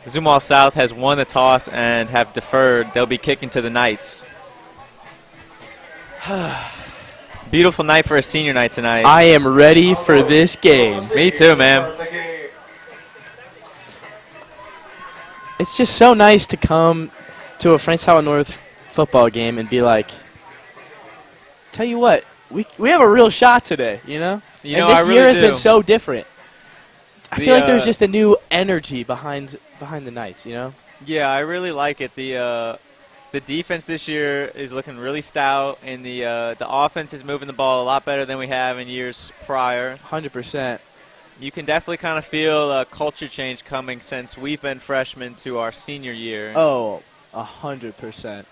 Zumwalt South has won the toss and have deferred. They'll be kicking to the Knights. Beautiful night for a senior night tonight. I am ready for this game. Me too, man. It's just so nice to come to a Franks Howell North football game and be like, tell you what, we have a real shot today, you know? You and know, this I really year has do. been so different. I feel like there's just a new energy behind the Knights, you know? Yeah, I really like it. The defense this year is looking really stout, and the offense is moving the ball a lot better than we have in years prior. 100%. You can definitely kind of feel a culture change coming since we've been freshmen to our senior year. Oh, 100%.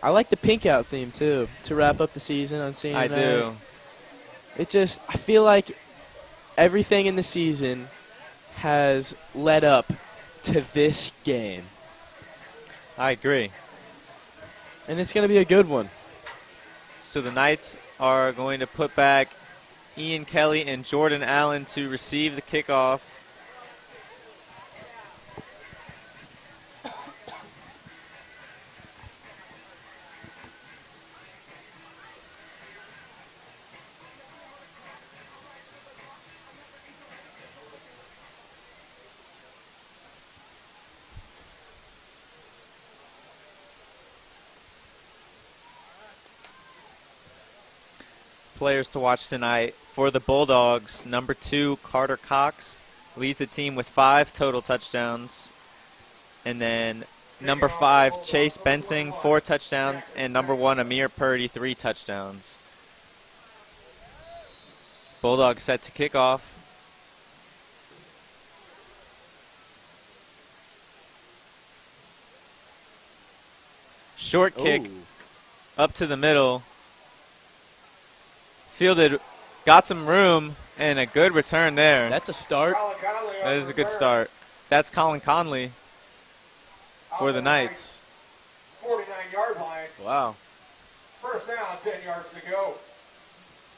I like the pink out theme, too, to wrap up the season on senior night. I do. I feel like everything in the season has led up to this game. I agree. And it's going to be a good one. So the Knights are going to put back Ian Kelly and Jordan Allen to receive the kickoff. Players to watch tonight for the Bulldogs. Number 2, Carter Cox, leads the team with 5 total touchdowns. And then number 5, Chase Bensing, 4 touchdowns. And number 1, Amir Purdy, 3 touchdowns. Bulldogs set to kick off. Short kick up to the middle. Fielded, got some room, and a good return there. That's a start. That is a good start. That's Colin Conley for the Knights. 49-yard line. Wow. First down, 10 yards to go.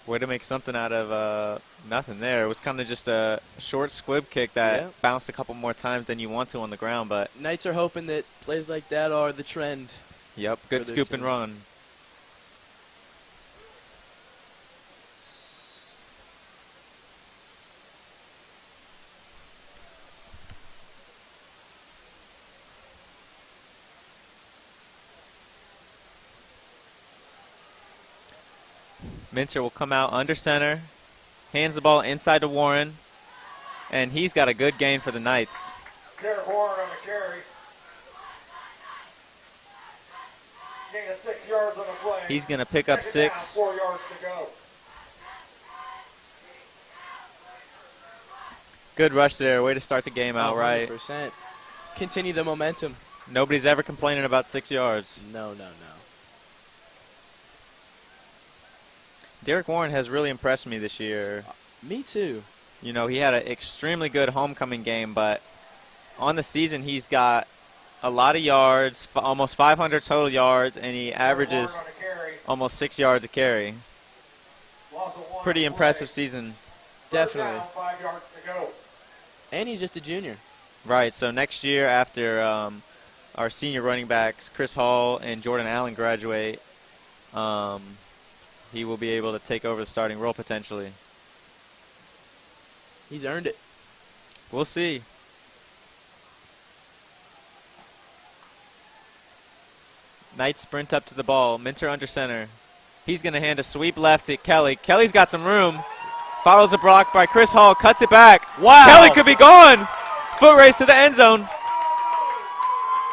Way to make something out of nothing there. It was kind of just a short squib kick that bounced a couple more times than you want to on the ground. But Knights are hoping that plays like that are the trend. Yep, good scoop and run. Minter will come out under center, hands the ball inside to Warren, and he's got a good gain for the Knights. Garrett Warren on the carry. Gain of 6 yards on the play. He's going to pick up 6. Down, 4 yards to go. Good rush there. Way to start the game out right. 100%. Continue the momentum. Nobody's ever complaining about 6 yards. No. Derek Warren has really impressed me this year. Me too. You know, he had an extremely good homecoming game, but on the season he's got a lot of yards, almost 500 total yards, and he averages almost 6 yards a carry. Pretty impressive season. Definitely. 5 yards to go. And he's just a junior. Right, so next year after our senior running backs, Chris Hall and Jordan Allen, graduate, he will be able to take over the starting role potentially. He's earned it. We'll see. Knights sprint up to the ball. Minter under center. He's going to hand a sweep left to Kelly. Kelly's got some room. Follows a block by Chris Hall. Cuts it back. Wow. Kelly could be gone. Foot race to the end zone.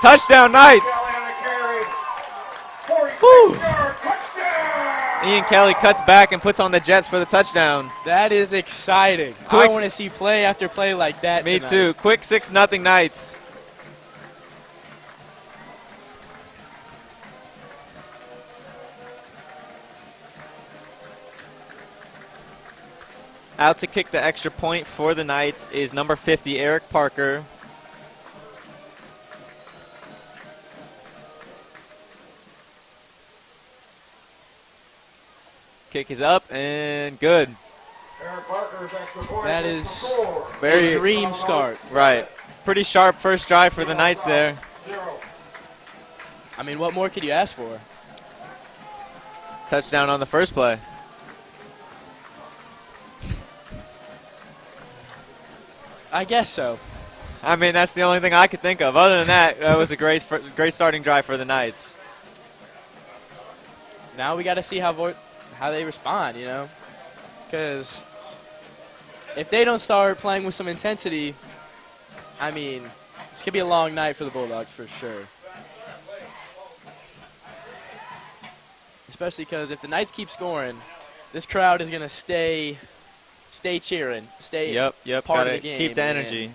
Touchdown, Knights. Kelly on the carry. 46 Whew. yard touchdown. Ian Kelly cuts back and puts on the Jets for the touchdown. That is exciting. I want to see play after play like that Me tonight. too. Quick 6-0 Knights. Out to kick the extra point for the Knights is number 50, Eric Parker. Kick is up and good. Eric Parker That is Very a dream start. right. Pretty sharp first drive for the Knights there. I mean, what more could you ask for? Touchdown on the first play. I guess so. I mean, that's the only thing I could think of. Other than that, that was a great starting drive for the Knights. Now we got to see how they respond, you know? Because if they don't start playing with some intensity, I mean, it's going to be a long night for the Bulldogs for sure. Especially because if the Knights keep scoring, this crowd is going to stay cheering, stay part of the game. Keep the energy.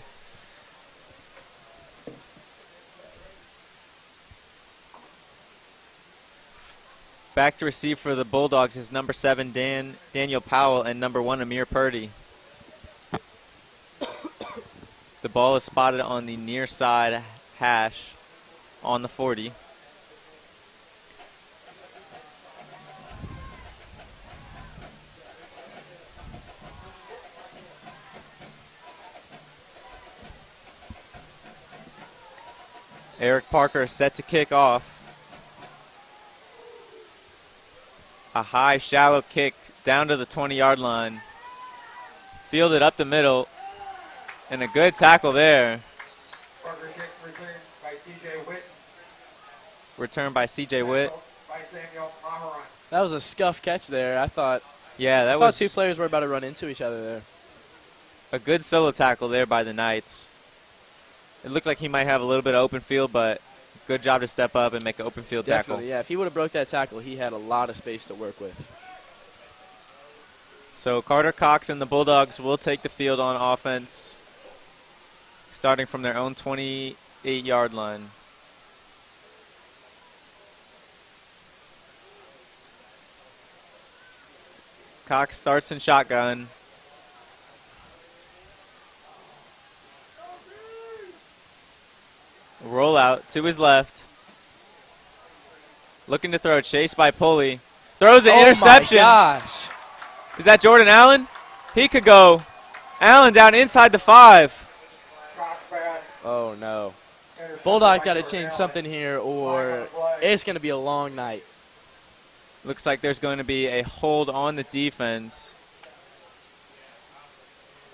Back to receive for the Bulldogs is number 7, Daniel Powell, and number 1, Amir Purdy. The ball is spotted on the near side hash on the 40. Eric Parker set to kick off. A high, shallow kick down to the 20-yard line. Fielded up the middle. And a good tackle there. Parker kick returned by C.J. Witt. Returned by C.J. Witt. By Samuel Maharan. That was a scuff catch there. I thought was two players were about to run into each other there. A good solo tackle there by the Knights. It looked like he might have a little bit of open field, but good job to step up and make an open field tackle. Definitely, yeah. If he would have broke that tackle, he had a lot of space to work with. So Carter Cox and the Bulldogs will take the field on offense, starting from their own 28-yard line. Cox starts in shotgun. Roll out to his left. Looking to throw. Chased by Pulley. Throws an interception. Oh, my gosh. Is that Jordan Allen? He could go. Allen down inside the 5. Oh, no. Bulldog got to change something here or it's going to be a long night. Looks like there's going to be a hold on the defense.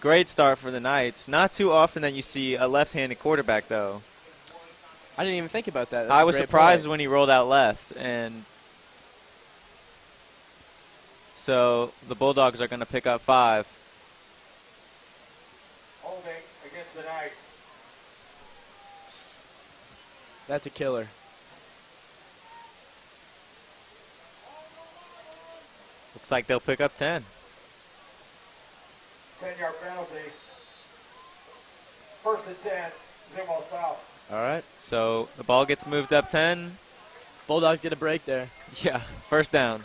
Great start for the Knights. Not too often that you see a left-handed quarterback, though. I didn't even think about that. I was surprised when he rolled out left. And so the Bulldogs are going to pick up 5. Holding against the Knights. That's a killer. Looks like they'll pick up 10. 10-yard penalty. First and 10, Zumwalt South. All right. So the ball gets moved up 10. Bulldogs get a break there. Yeah, first down.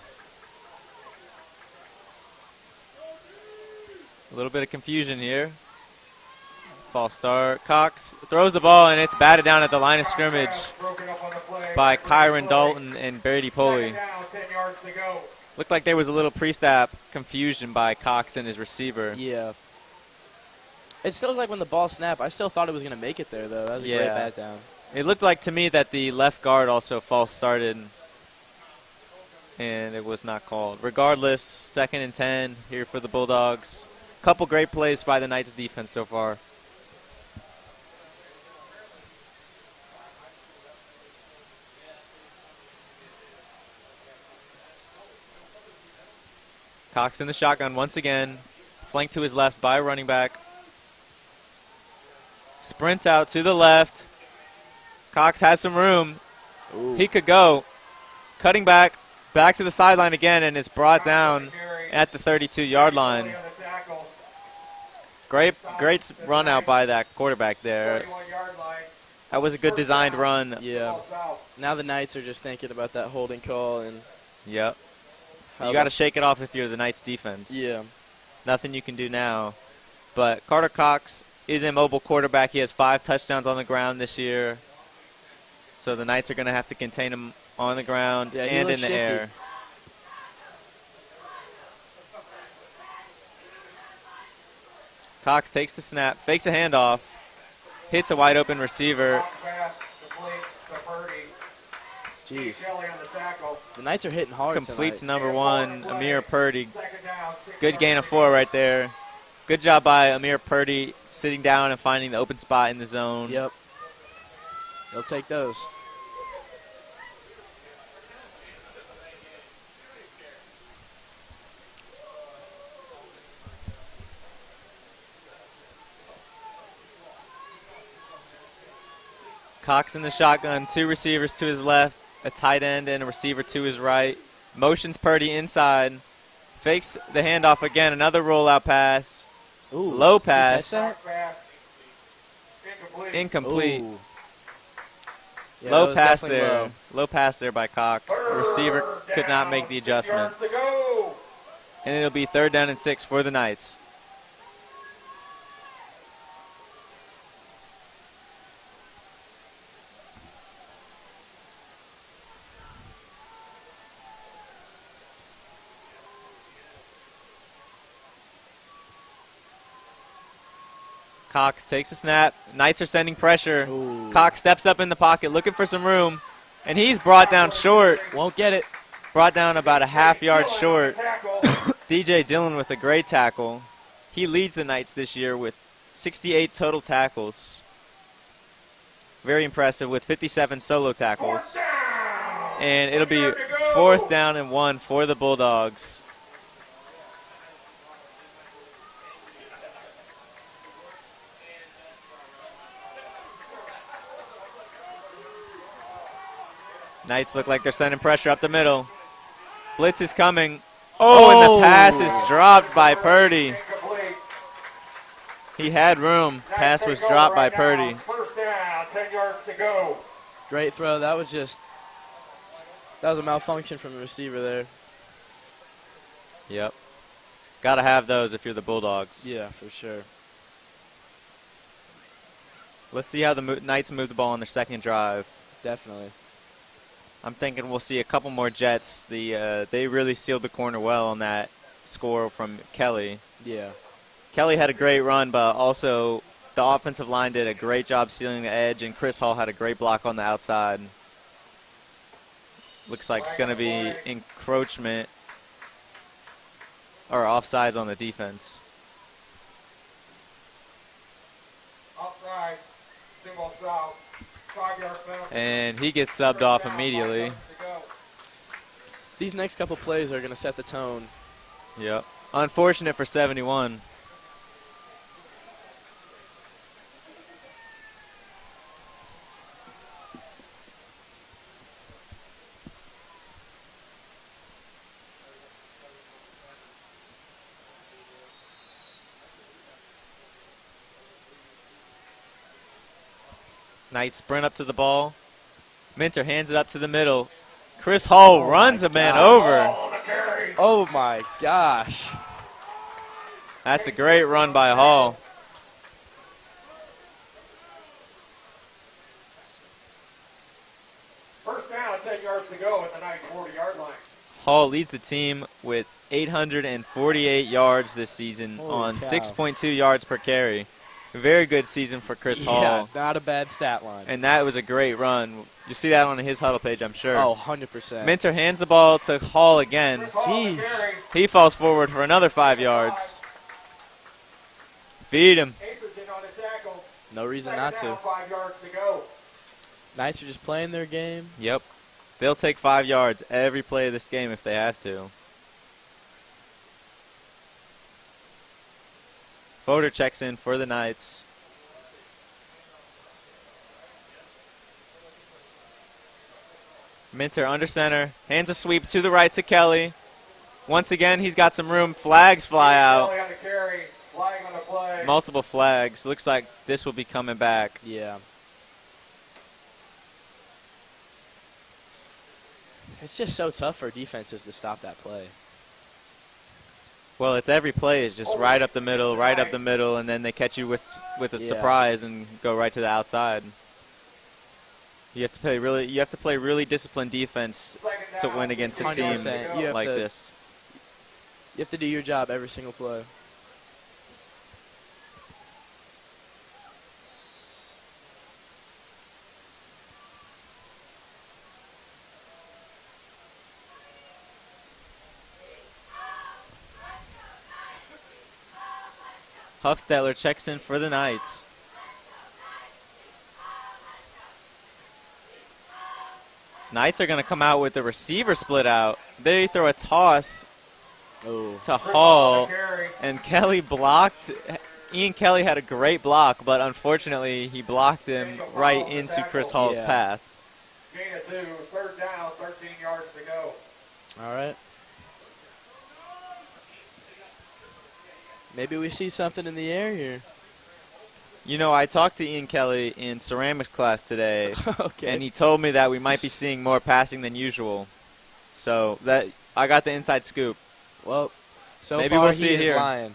A little bit of confusion here. False start. Cox throws the ball, and it's batted down at the line of scrimmage by Kyron Dalton and Brady Pulley. Looked like there was a little pre-snap confusion by Cox and his receiver. Yeah. It still looked like when the ball snapped, I still thought it was going to make it there, though. That was a great bat down. It looked like to me that the left guard also false started, and it was not called. Regardless, 2nd and 10 here for the Bulldogs. Couple great plays by the Knights defense so far. Cox in the shotgun once again. Flanked to his left by a running back. Sprints out to the left. Cox has some room. Ooh. He could go. Cutting back to the sideline again, and is brought down at the 32-yard line. Great run out by that quarterback there. That was a good designed run. Yeah. Now the Knights are just thinking about that holding call. And yep. You got to shake it off if you're the Knights defense. Yeah. Nothing you can do now. But Carter Cox is a mobile quarterback. He has 5 touchdowns on the ground this year. So the Knights are going to have to contain him on the ground and in the air. Cox takes the snap, fakes a handoff, hits a wide open receiver. Long pass complete to Purdy. Jeez. Kelly on the tackle. The Knights are hitting hard Completes tonight. number 1, Amir Purdy. Second down, 6 Good gain of 4 right there. Good job by Amir Purdy sitting down and finding the open spot in the zone. Yep. They'll take those. Cox in the shotgun, 2 receivers to his left, a tight end and a receiver to his right. Motions Purdy inside. Fakes the handoff again, another rollout pass. Ooh, Low did you pass. catch that? pass. Incomplete. Incomplete. Ooh. Yeah, that Low was pass definitely there. low. Low pass there by Cox. Receiver could not make the adjustment. 6 yards to go. And it'll be 3rd down and 6 for the Knights. Cox takes a snap. Knights are sending pressure. Ooh. Cox steps up in the pocket looking for some room. And he's brought down short. Won't get it. Brought down about a half yard short. Tackle. DJ Dillon with a great tackle. He leads the Knights this year with 68 total tackles. Very impressive with 57 solo tackles. And it'll be 4th down and 1 for the Bulldogs. Knights look like they're sending pressure up the middle. Blitz is coming. Oh, and the pass is dropped by Purdy. Incomplete. He had room. Pass was dropped by Purdy. First down, 10 yards to go. Great throw. That was a malfunction from the receiver there. Yep. Got to have those if you're the Bulldogs. Yeah, for sure. Let's see how the Knights move the ball on their second drive. Definitely. I'm thinking we'll see a couple more Jets. They really sealed the corner well on that score from Kelly. Yeah. Kelly had a great run, but also the offensive line did a great job sealing the edge, and Chris Hall had a great block on the outside. Looks like it's going to be encroachment or offsides on the defense. Offside, Zumwalt south. 5-yard penalty. And he gets subbed off immediately. These next couple plays are going to set the tone. Yep. Unfortunate for 71. Knights sprint up to the ball. Minter hands it up to the middle. Chris Hall runs a man over. Oh, my gosh. That's a great run by Hall. First down, 10 yards to go at the 40-yard line. Hall leads the team with 848 yards this season on cow. 6.2 yards per carry. A very good season for Chris Yeah, Hall. not a bad stat line. And that was a great run. You see that on his huddle page, I'm sure. Oh, 100%. Minter hands the ball to Hall again. Jeez. He falls forward for another 5 yards. Feed him. No reason not to. 5 yards to go. Knights are just playing their game. Yep. They'll take 5 yards every play of this game if they have to. Voter checks in for the Knights. Minter under center. Hands a sweep to the right to Kelly. Once again, he's got some room. Flags fly out. Kelly on the carry, flag on the play. Multiple flags. Looks like this will be coming back. Yeah. It's just so tough for defenses to stop that play. Well, it's every play is just right up the middle, and then they catch you with a surprise and go right to the outside. You have to play really disciplined defense to win against a team 100%. like this. You have to do your job every single play. Huffstetler checks in for the Knights. Knights are going to come out with the receiver split out. They throw a toss to Hall, and Kelly blocked. Ian Kelly had a great block, but unfortunately he blocked him right into Chris Hall's path. Gain of 2, 3rd down, 13 yards to go. All right. Maybe we see something in the air here. You know, I talked to Ian Kelly in ceramics class today, and he told me that we might be seeing more passing than usual. So that I got the inside scoop. Well, so maybe far we'll see it here. Lying.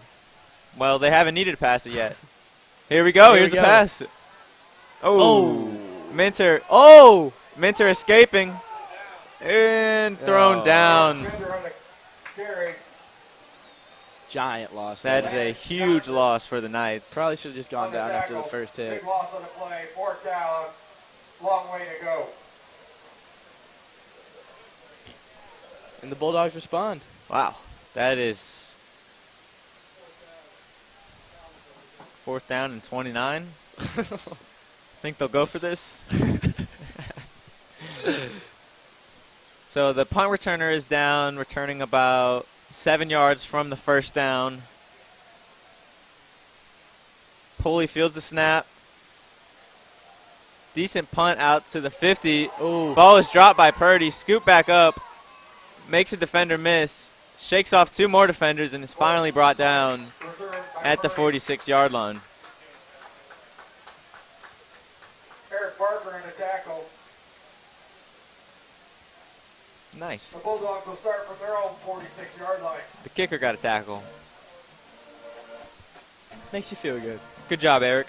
Well, they haven't needed to pass it yet. Here we go. Here's a pass. Oh. Minter. Oh. Minter escaping and thrown down. Giant loss. That is a huge loss for the Knights. Probably should have just gone down after the first hit. Big loss on the play, 4th down, long way to go. And the Bulldogs respond. Wow, that is 4th down and 29. Think they'll go for this? So the punt returner is down, returning about 7 yards from the first down. Pulley fields the snap. Decent punt out to the 50. Ooh. Ball is dropped by Purdy. Scoop back up. Makes a defender miss. Shakes off 2 more defenders and is finally brought down at the 46-yard line. Eric Parker in a tackle. Nice. The Bulldogs will start from their own 46-yard line. The kicker got a tackle. Makes you feel good. Good job, Eric.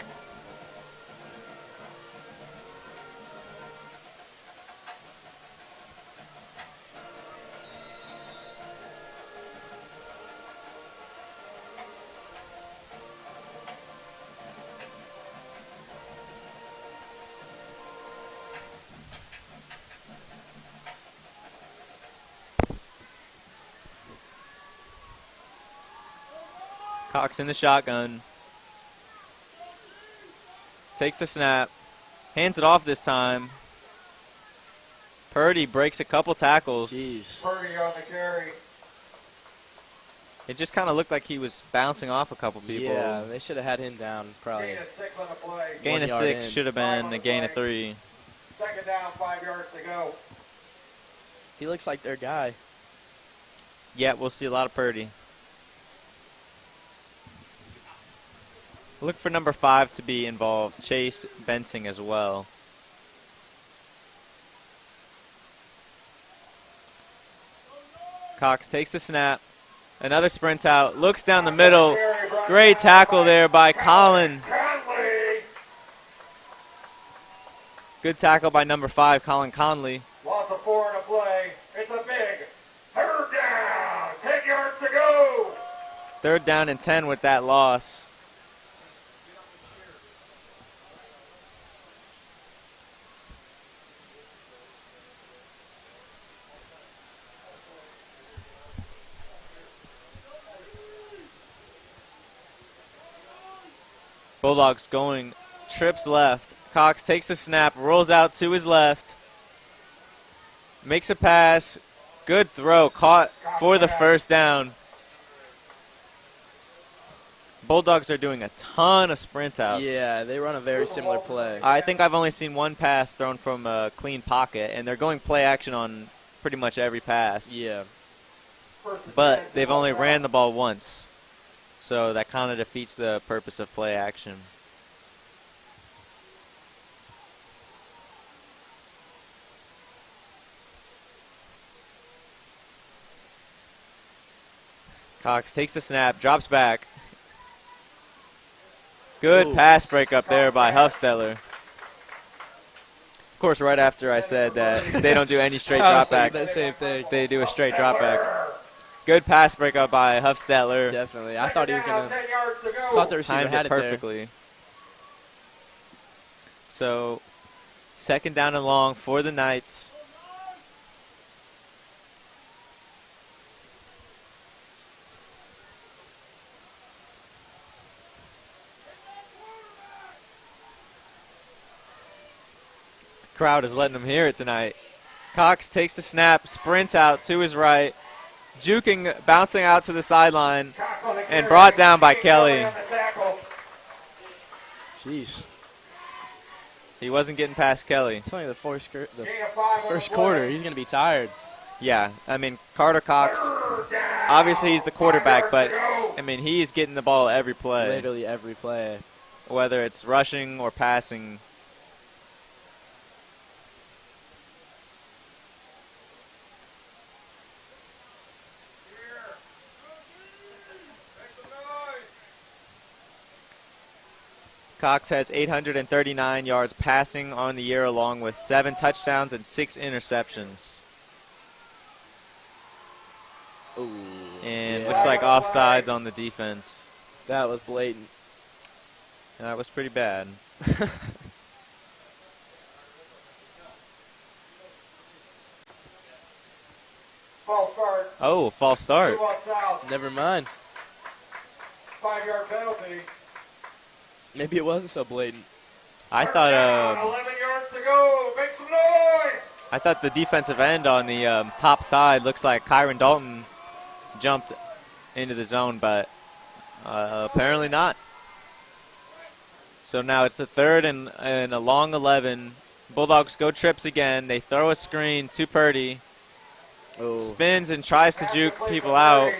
Cox in the shotgun. Takes the snap. Hands it off this time. Purdy breaks a couple tackles. Jeez. Purdy on the carry. It just kind of looked like he was bouncing off a couple people. Yeah, they should have had him down probably. Gain of 6 on the play. Gain of 1 yard 6 in. should have been a gain of 3. 2nd down, 5 yards to go. He looks like their guy. Yeah, we'll see a lot of Purdy. Look for number 5 to be involved. Chase Bensing as well. Cox takes the snap. Another sprint out. Looks down the middle. Great tackle there by Colin. Good tackle by number 5, Colin Conley. Loss of 4 in a play. It's a big 3rd down. 10 yards to go. 3rd down and 10 with that loss. Bulldogs going trips left. Cox takes the snap, rolls out to his left. Makes a pass. Good throw. Caught for the first down. Bulldogs are doing a ton of sprint outs. Yeah, they run a very similar play. I think I've only seen one pass thrown from a clean pocket, and they're going play action on pretty much every pass. Yeah. But they've only ran the ball once. So that kind of defeats the purpose of play action. Cox takes the snap, drops back. Good pass break up there by Huffstetler. Of course, right after I said that they don't do any straight dropbacks. The same thing. They do a straight dropback. Good pass breakup by Huffstetler. Definitely. I thought he was going to. Thought the receiver had it perfectly. there. So, 2nd down and long for the Knights. Crowd is letting him hear it tonight. Cox takes the snap, sprints out to his right, juking, bouncing out to the sideline, and brought down by Kelly. Jeez. He wasn't getting past Kelly. It's only the first quarter. He's going to be tired. Yeah, I mean, Carter Cox, obviously he's the quarterback, but, I mean, he's getting the ball every play. Literally every play. Whether it's rushing or passing. Cox has 839 yards passing on the year, along with 7 touchdowns and 6 interceptions. Ooh, And yeah. looks like offsides on the defense. That was blatant. That was pretty bad. False start. Oh, false start. Zumwalt south. Never mind. 5-yard penalty. Maybe it wasn't so blatant. I thought 11 yards to go. Make some noise. I thought the defensive end on the top side looks like Kyron Dalton jumped into the zone, but apparently not. So now it's the 3rd and a long 11. Bulldogs go trips again. They throw a screen to Purdy. Oh. Spins and tries to juke people out,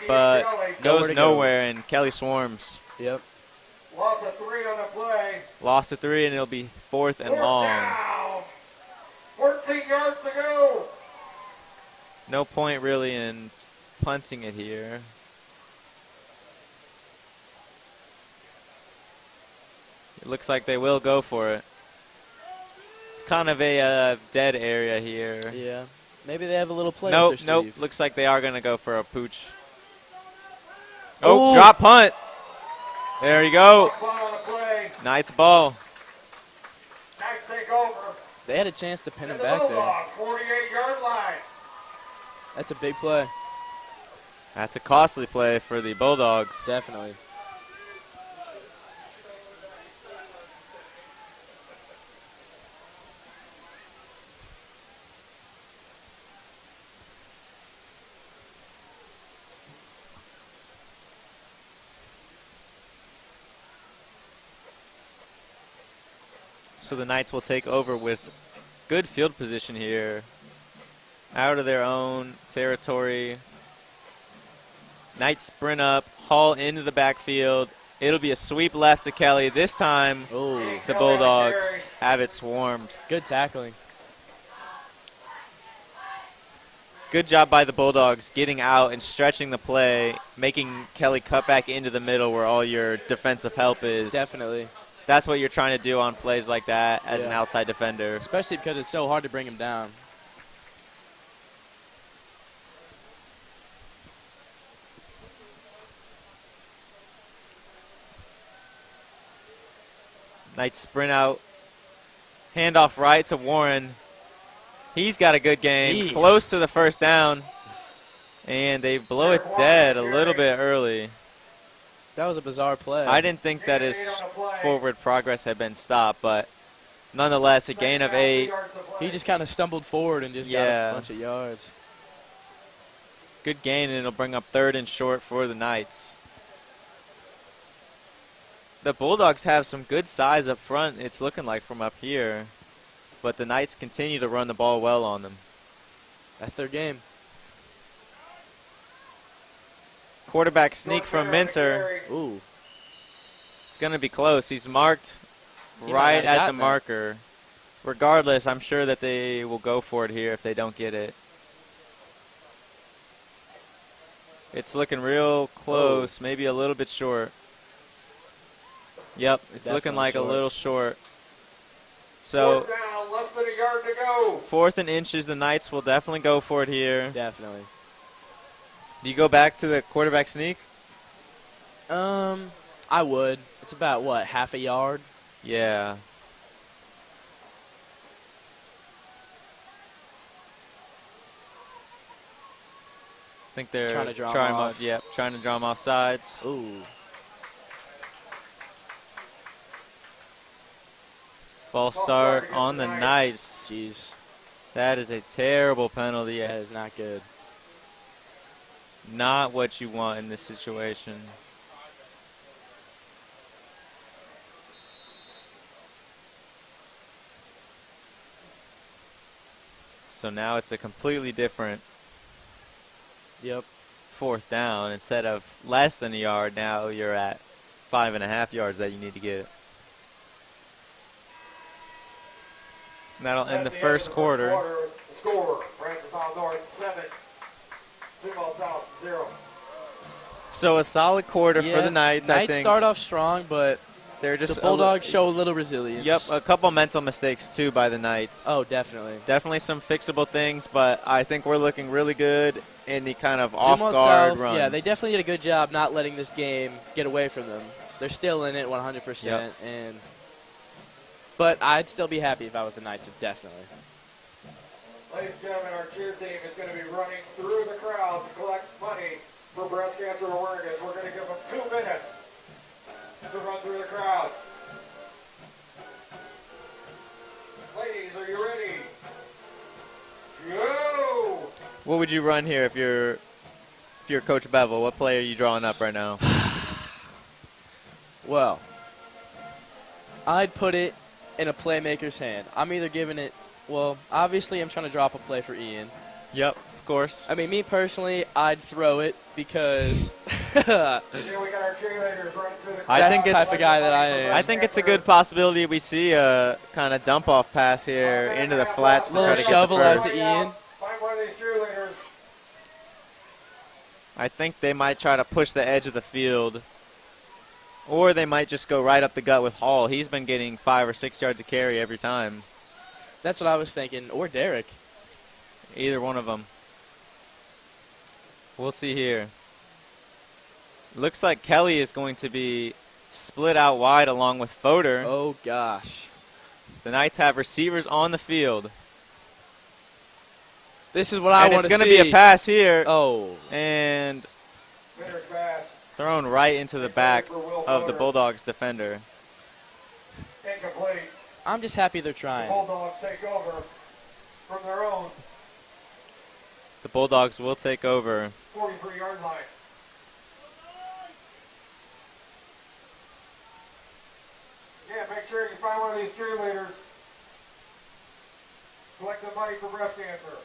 but goes to nowhere, and Kelly swarms. Yep. Loss of 3 on the play. Lost to 3, and it'll be 4th and long. Down. 14 yards to go. No point really in punting it here. It looks like they will go for it. It's kind of a dead area here. Yeah. Maybe they have a little play Nope, up their nope. sleeve. Looks like they are going to go for a pooch. Oh, Ooh. drop punt. There you go. Spot on the play. Knight's ball. Knights take over. They had a chance to pin him And the back there. Bulldogs, 48-yard line. That's a big play. That's a costly play for the Bulldogs. Definitely. So the Knights will take over with good field position here. Out of their own territory. Knights sprint up, haul into the backfield. It'll be a sweep left to Kelly. This time, Oh, the Bulldogs have it swarmed. good tackling. Good job by the Bulldogs getting out and stretching the play, making Kelly cut back into the middle where all your defensive help is. Definitely. That's what you're trying to do on plays like that as an Yeah. outside defender. Especially because it's so hard to bring him down. Knights sprint out. Handoff right to Warren. He's got a good game. Jeez. Close to the first down. And they blow it dead a little bit early. That was a bizarre play. I didn't think that his forward progress had been stopped, but nonetheless, a gain of 8. He just kind of stumbled forward and just got Yeah. a bunch of yards. Good gain, and it'll bring up 3rd and short for the Knights. The Bulldogs have some good size up front, it's looking like from up here. But the Knights continue to run the ball well on them. That's their game. Quarterback sneak from Minter. Ooh. It's going to be close. He's marked He might right not have at the gotten that. marker. Regardless, I'm sure that they will go for it here if they don't get it. It's looking real close, maybe a little bit short. Yep, it's looking Definitely like short. a little short. So, 4th down, less than a yard to go. 4th and inches, the Knights will definitely go for it here. Definitely. Do you go back to the quarterback sneak? I would. It's about, what, half a yard? Yeah. I think they're Trying to draw him trying off. Yep, trying to draw him off sides. Ooh. False start on the Knights. Jeez, That is a terrible penalty. that is not good. Not what you want in this situation. So now it's a completely different Yep. 4th down. Instead of less than a yard, now you're at 5.5 yards that you need to get. And that'll end the first quarter. Score, Francis North 7, Zumwalt South 0. So a solid quarter for the Knights, I Knights think. start off strong, but They're just the Bulldogs show a little resilience. Yep, a couple mental mistakes, too, by the Knights. Oh, definitely. Definitely some fixable things, but I think we're looking really good in the kind of Zumwalt off-guard South, runs. yeah, they definitely did a good job not letting this game get away from them. They're still in it 100%, but I'd still be happy if I was the Knights, definitely. Ladies and gentlemen, our cheer team is going to be running through the crowd to collect money for breast cancer awareness. We're going to give them 2 minutes to run through the crowd. Ladies, are you ready? Go! What would you run here if you're Coach Bevel? What play are you drawing up right now? Well, I'd put it in a playmaker's hand. I'm either giving it, well, obviously I'm trying to drop a play for Ian. Yep, of course. I mean, me personally, I'd throw it because Here we got our cheerleaders running through the crowd. I think that's the it's- type of guy that I am. I think it's a good possibility we see a kind of dump-off pass here into the flats to try Little to get shovel the out first. to Ian. Find one of these cheerleaders. I think they might try to push the edge of the field, or they might just go right up the gut with Hall. He's been getting 5 or 6 yards of carry every time. That's what I was thinking. Or Derek. Either one of them. We'll see here. Looks like Kelly is going to be split out wide along with Fodor. Oh, gosh. The Knights have receivers on the field. This is what I And want it's to see. going to be a pass here. Oh. And Winner's pass. thrown right into the back of the Bulldogs defender. Incomplete. I'm just happy they're The trying. Bulldogs take over from their own The Bulldogs will take over. 43-yard line. Yeah, make sure you find one of these cheerleaders. Collect the money for breast cancer.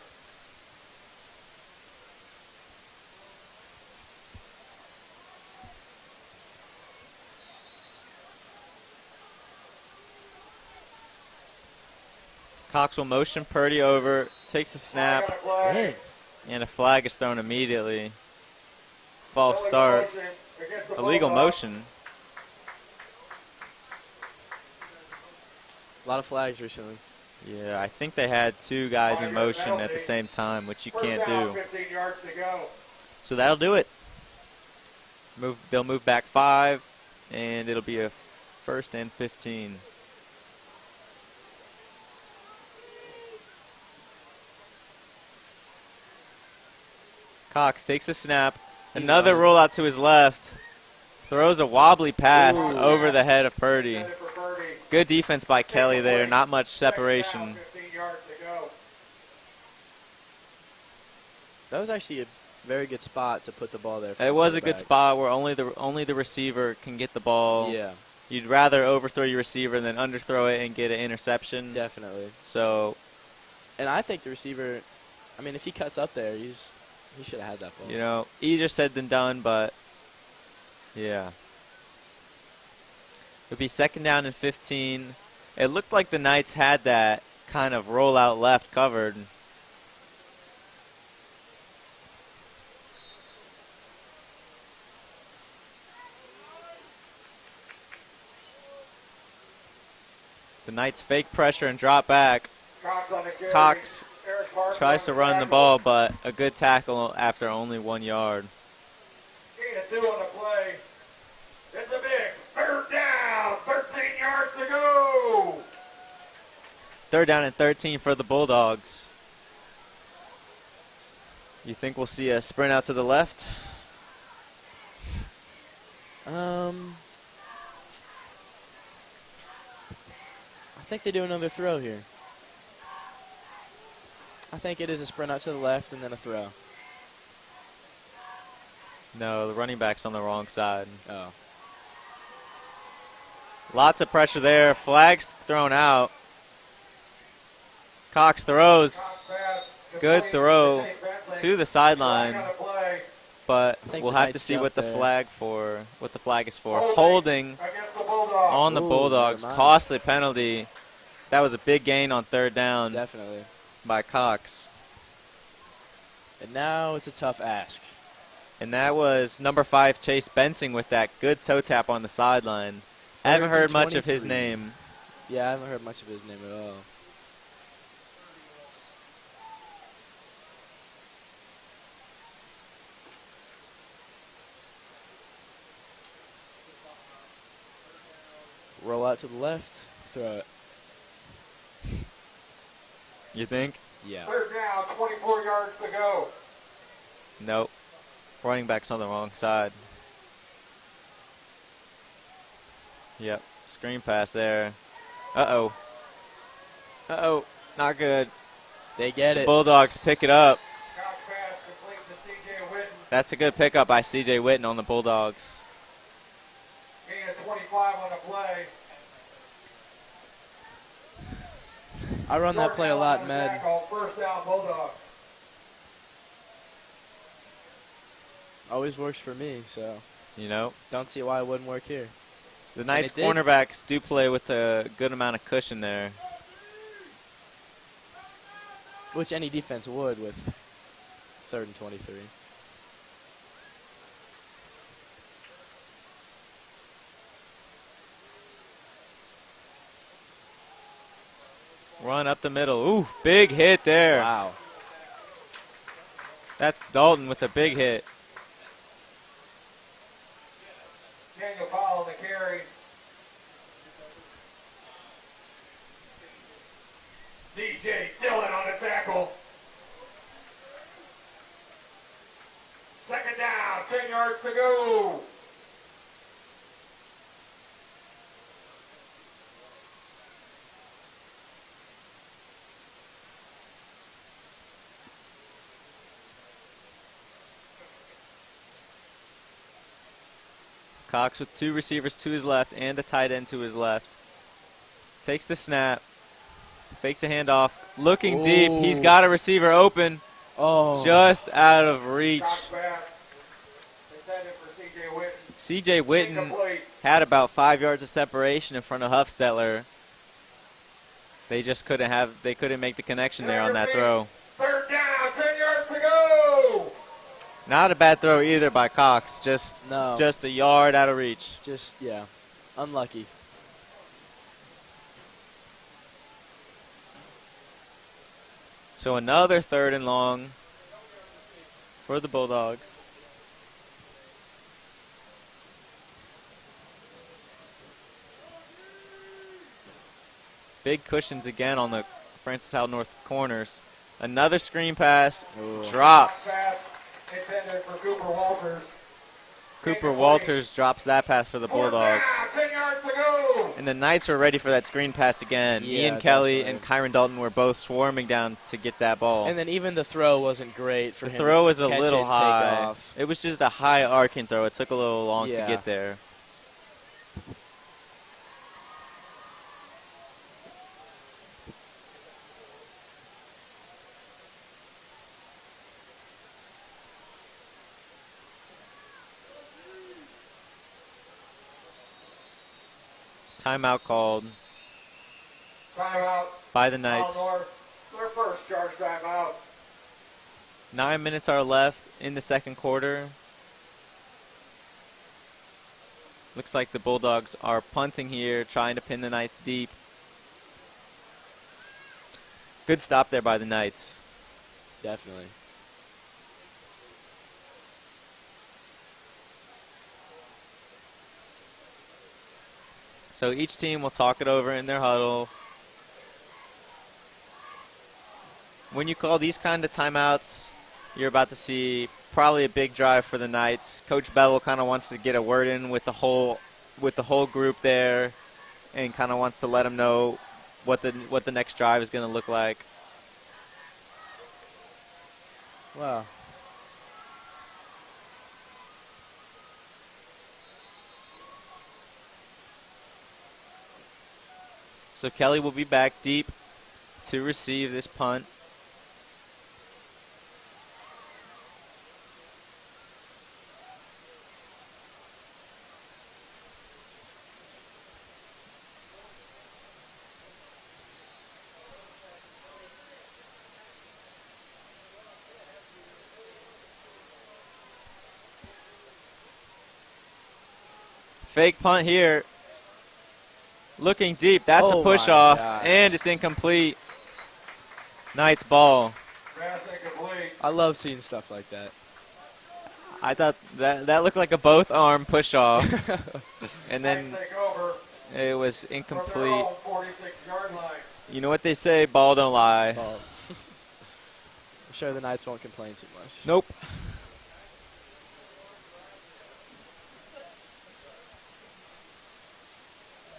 Cox will motion Purdy over, takes the snap, Got a flag. Dang. and a flag is thrown immediately. False Illegal start. motion against the Illegal Bulldogs. motion. A lot of flags recently. Yeah, I think they had 2 guys in motion at the same time, which you First can't down, do. 15 yards to go. So that'll do it. They'll move back 5, and it'll be a 1st and 15. Cox takes the snap. Another rollout to his left. Throws a wobbly pass over the head of Purdy. Send it for Purdy. Good defense by Kelly there. Not much separation. Second down, 15 yards to go. That was actually a very good spot to put the ball there. For It the was a good quarterback. spot where only the receiver can get the ball. Yeah, You'd rather overthrow your receiver than underthrow it and get an interception. definitely. So, And I think the receiver, I mean, if he cuts up there, he should have had that ball. you know, easier said than done, but yeah. It'll be 2nd down and 15. It looked like the Knights had that kind of rollout left covered. The Knights fake pressure and drop back. Cox on the carry. Cox Eric Parker tries to on run the tackle. ball, but a good tackle after only 1 yard. Gain of 2 on the play. It's a big 3rd down. 13 yards to go. 3rd down and 13 for the Bulldogs. You think we'll see a sprint out to the left? I think they do another throw here. I think it is a sprint out to the left and then a throw. No, the running back's on the wrong side. Oh. Lots of pressure there. Flags thrown out. Cox throws. Good throw to the sideline. But we'll have to see what the flag is for. Holding on the Bulldogs. Costly penalty. That was a big gain on third down. Definitely. By Cox. And now it's a tough ask. And that was number 5, Chase Bensing, with that good toe tap on the sideline. I haven't heard much of his name. Yeah, I haven't heard much of his name at all. Roll out to the left, throw it. You think? Yeah. Third down, 24 yards to go. Nope. Running back's on the wrong side. Yep. Screen pass there. Uh-oh. Uh-oh. Not good. They get it. Bulldogs pick it up. Cox pass complete to C.J. Witten. That's a good pickup by C.J. Witten on the Bulldogs. Gain of 25 on the play. I run that play a lot, Med. First down, Bulldogs. Always works for me, so You know? don't see why it wouldn't work here. The Knights it did. cornerbacks do play with a good amount of cushion there. Which any defense would with 3rd and 23. Run up the middle. Ooh, big hit there. Wow. That's Dalton with a big hit. Daniel Powell on the carry. DJ Dillon on the tackle. Second down, 10 yards to go. Cox with 2 receivers to his left and a tight end to his left. Takes the snap. Fakes a handoff. Looking deep. He's got a receiver open. Oh. Just out of reach. Cox pass intended for C.J. Witten. C.J. Witten Incomplete. had about 5 yards of separation in front of Huffstetler. They just couldn't make the connection there on that throw. Third down, 10 yards to go. Not a bad throw either by Cox. Just a yard out of reach. Yeah, unlucky. So another 3rd and long for the Bulldogs. Big cushions again on the Francis Howell North corners. Another screen pass. Dropped. Pass intended for Cooper Walters. Cooper Walters drops that pass for the Bulldogs. 10 yards to go. And the Knights were ready for that screen pass again. Yeah, Ian Kelly definitely. and Kyron Dalton were both swarming down to get that ball. And then even the throw wasn't great for the him. throw was to a catch little it and high. take off. It was just a high arcing throw. It took a little long to get there. Timeout called Timeout. by the Knights. Their first charge timeout. 9 minutes are left in the second quarter. Looks like the Bulldogs are punting here, trying to pin the Knights deep. Good stop there by the Knights. Definitely. So each team will talk it over in their huddle. When you call these kind of timeouts, you're about to see probably a big drive for the Knights. Coach Bevel kind of wants to get a word in with the whole group there, and kind of wants to let them know what the next drive is going to look like. Wow. So Kelly will be back deep to receive this punt. Fake punt here. Looking deep. That's a push off, and it's incomplete. Knights ball. I love seeing stuff like that. I thought that looked like a both arm push off, and then it was incomplete. You know what they say, ball don't lie. Ball. I'm sure the Knights won't complain too much. Nope.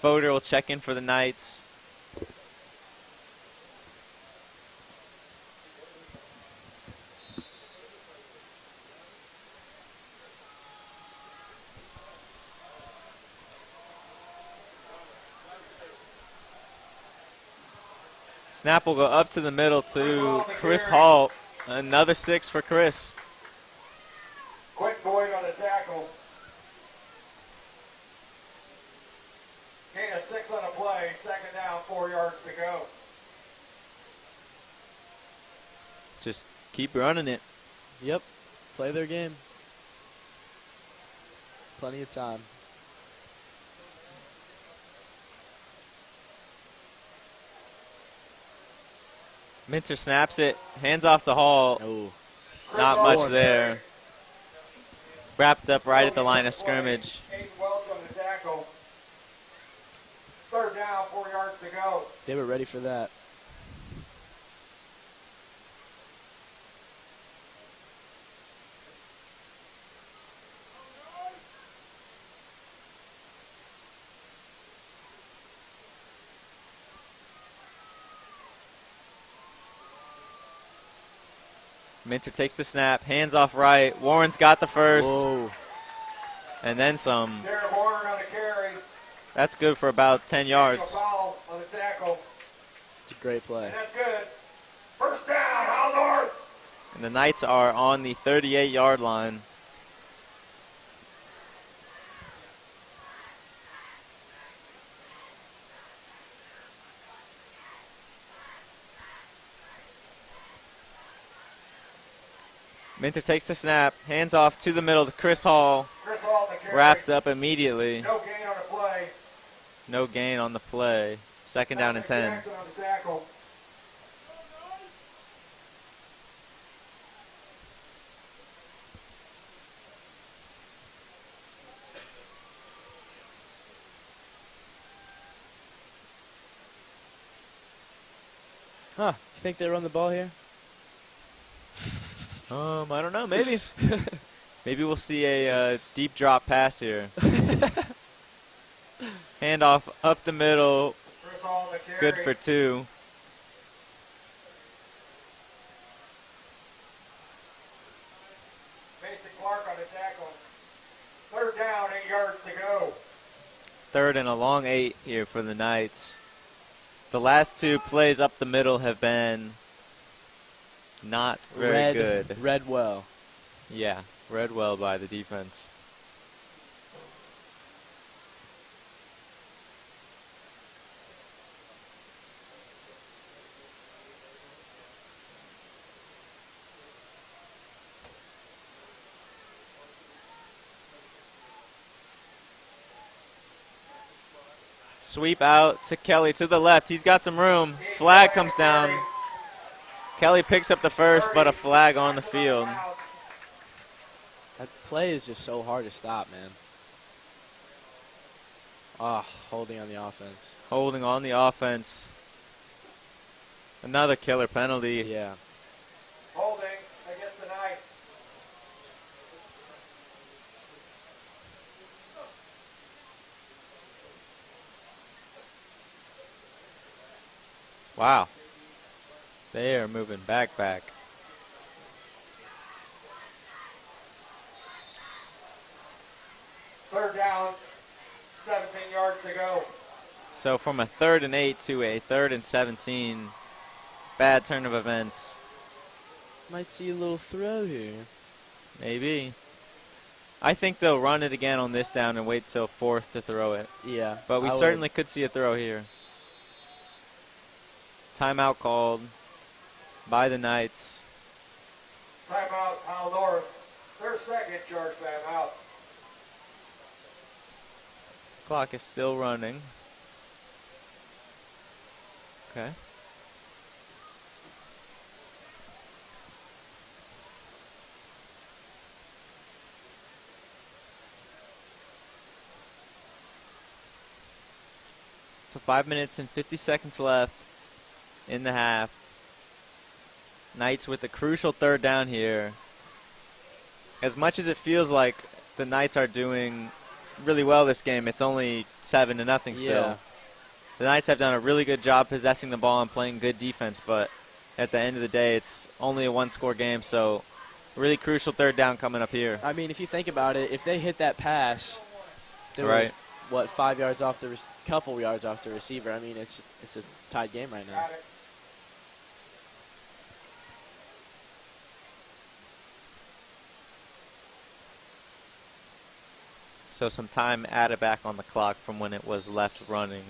Voter will check in for the Knights. Snap will go up to the middle to Chris Hall. Another 6 for Chris. Quick void on the tackle. Gain of 6 on a play. Second down, 4 yards to go. Just keep running it. Yep. Play their game. Plenty of time. Minter snaps it. Hands off to Hall. Oh. Not much there. Wrapped up right at the line of scrimmage. Third down, 4 yards to go. They were ready for that. Minter takes the snap. Hands off right. Warren's got the first. Whoa. And then some. Darren Warren on the carry. That's good for about 10 yards. Foul on the tackle. It's a great play. And that's good. First down, Hal North. And the Knights are on the 38-yard line. Minter takes the snap, hands off to the middle to Chris Hall. Chris Hall, the carry. Wrapped up immediately. No gain on the play. No gain on the play. Second down and 10. Jackson on the tackle. Huh. You think they run the ball here? I don't know. Maybe. Maybe we'll see a deep drop pass here. Handoff up the middle. Chris Hall, the carry. Good for 2. Mason Clark on the tackle. Third down, 8 yards to go. Third and a long 8 here for the Knights. The last 2 plays up the middle have been not very good. Read well. Yeah, read well by the defense. Sweep out to Kelly to the left. He's got some room. Flag comes down. Kelly picks up the first, but a flag on the field. That play is just so hard to stop, man. Holding on the offense. Holding on the offense. Another killer penalty. Yeah. Holding against the Knights. Wow. They are moving back. Third down, 17 yards to go. So from a 3rd and 8 to a 3rd and 17, bad turn of events. Might see a little throw here. Maybe. I think they'll run it again on this down and wait till 4th to throw it. Yeah. But we certainly could see a throw here. Timeout called by the Knights. Timeout, Hal North. Their second charge timeout. Clock is still running. Okay. So 5 minutes and 50 seconds left in the half. Knights with a crucial 3rd down here. As much as it feels like the Knights are doing really well this game, it's only 7-0 still. Yeah. The Knights have done a really good job possessing the ball and playing good defense, but at the end of the day, it's only a 1-score game, so really crucial 3rd down coming up here. I mean, if you think about it, if they hit that pass, there Right. was, 5 yards off the couple yards off the receiver. I mean, it's a tied game right now. Got it. So some time added back on the clock from when it was left running.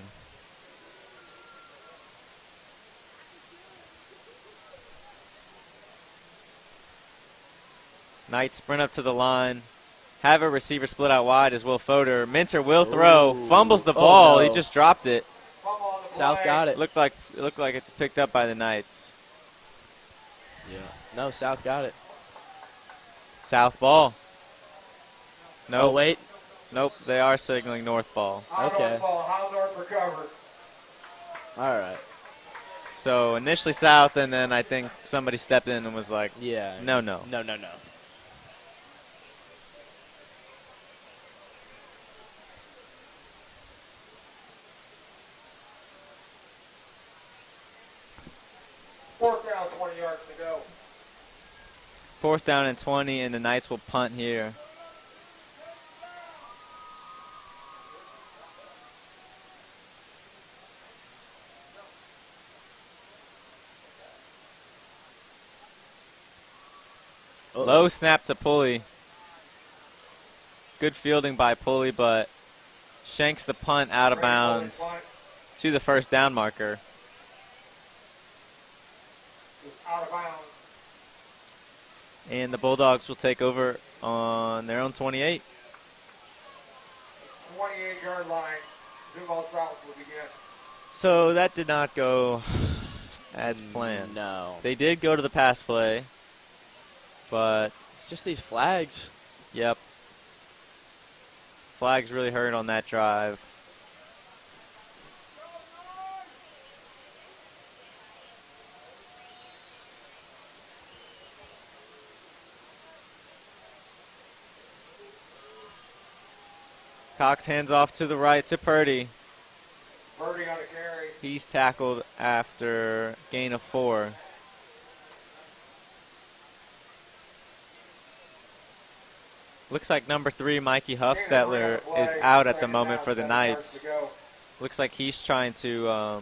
Knights sprint up to the line. Have a receiver split out wide as Will Fodor. Minter will throw. Ooh. Fumbles the Oh, ball. no. He just dropped it. Fumble on the South play. got it. It looked like it's picked up by the Knights. Yeah. No, South got it. South ball. No, Nope. wait. Nope. They are signaling north ball. Hal Okay. North ball. Hal North recovered. All right. So initially south, and then I think somebody stepped in and was like, Yeah. no. No. Fourth down, 20 yards to go. 4th down and 20, and the Knights will punt here. Uh-oh. Low snap to Pulley. Good fielding by Pulley, but shanks the punt out of bounds Punt to the 1st down marker. is out of bounds. And the Bulldogs will take over on their own 28. 28-yard line. Zumwalt South will begin. So that did not go as planned. No. They did go to the pass play, but It's just these flags. yep. Flags really hurt on that drive. Cox hands off to the right to Purdy. Purdy on a carry. He's tackled after gain of 4. Looks like number 3, Mikey Huffstetler, is out at the moment for the Knights. Looks like he's trying to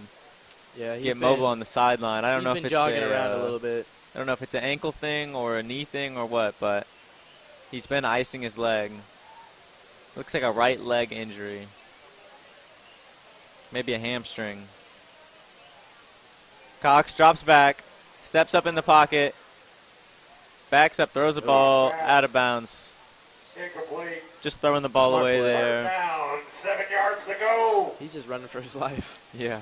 Yeah, he's get been, mobile on the sideline. I don't he's know been if it's jogging around a little bit. I don't know if it's an ankle thing or a knee thing or what, but he's been icing his leg. Looks like a right leg injury. Maybe a hamstring. Cox drops back, steps up in the pocket, backs up, throws the ball out of bounds. Incomplete. Just throwing the ball Smart away play. there. Down. 7 yards to go. He's just running for his life. Yeah.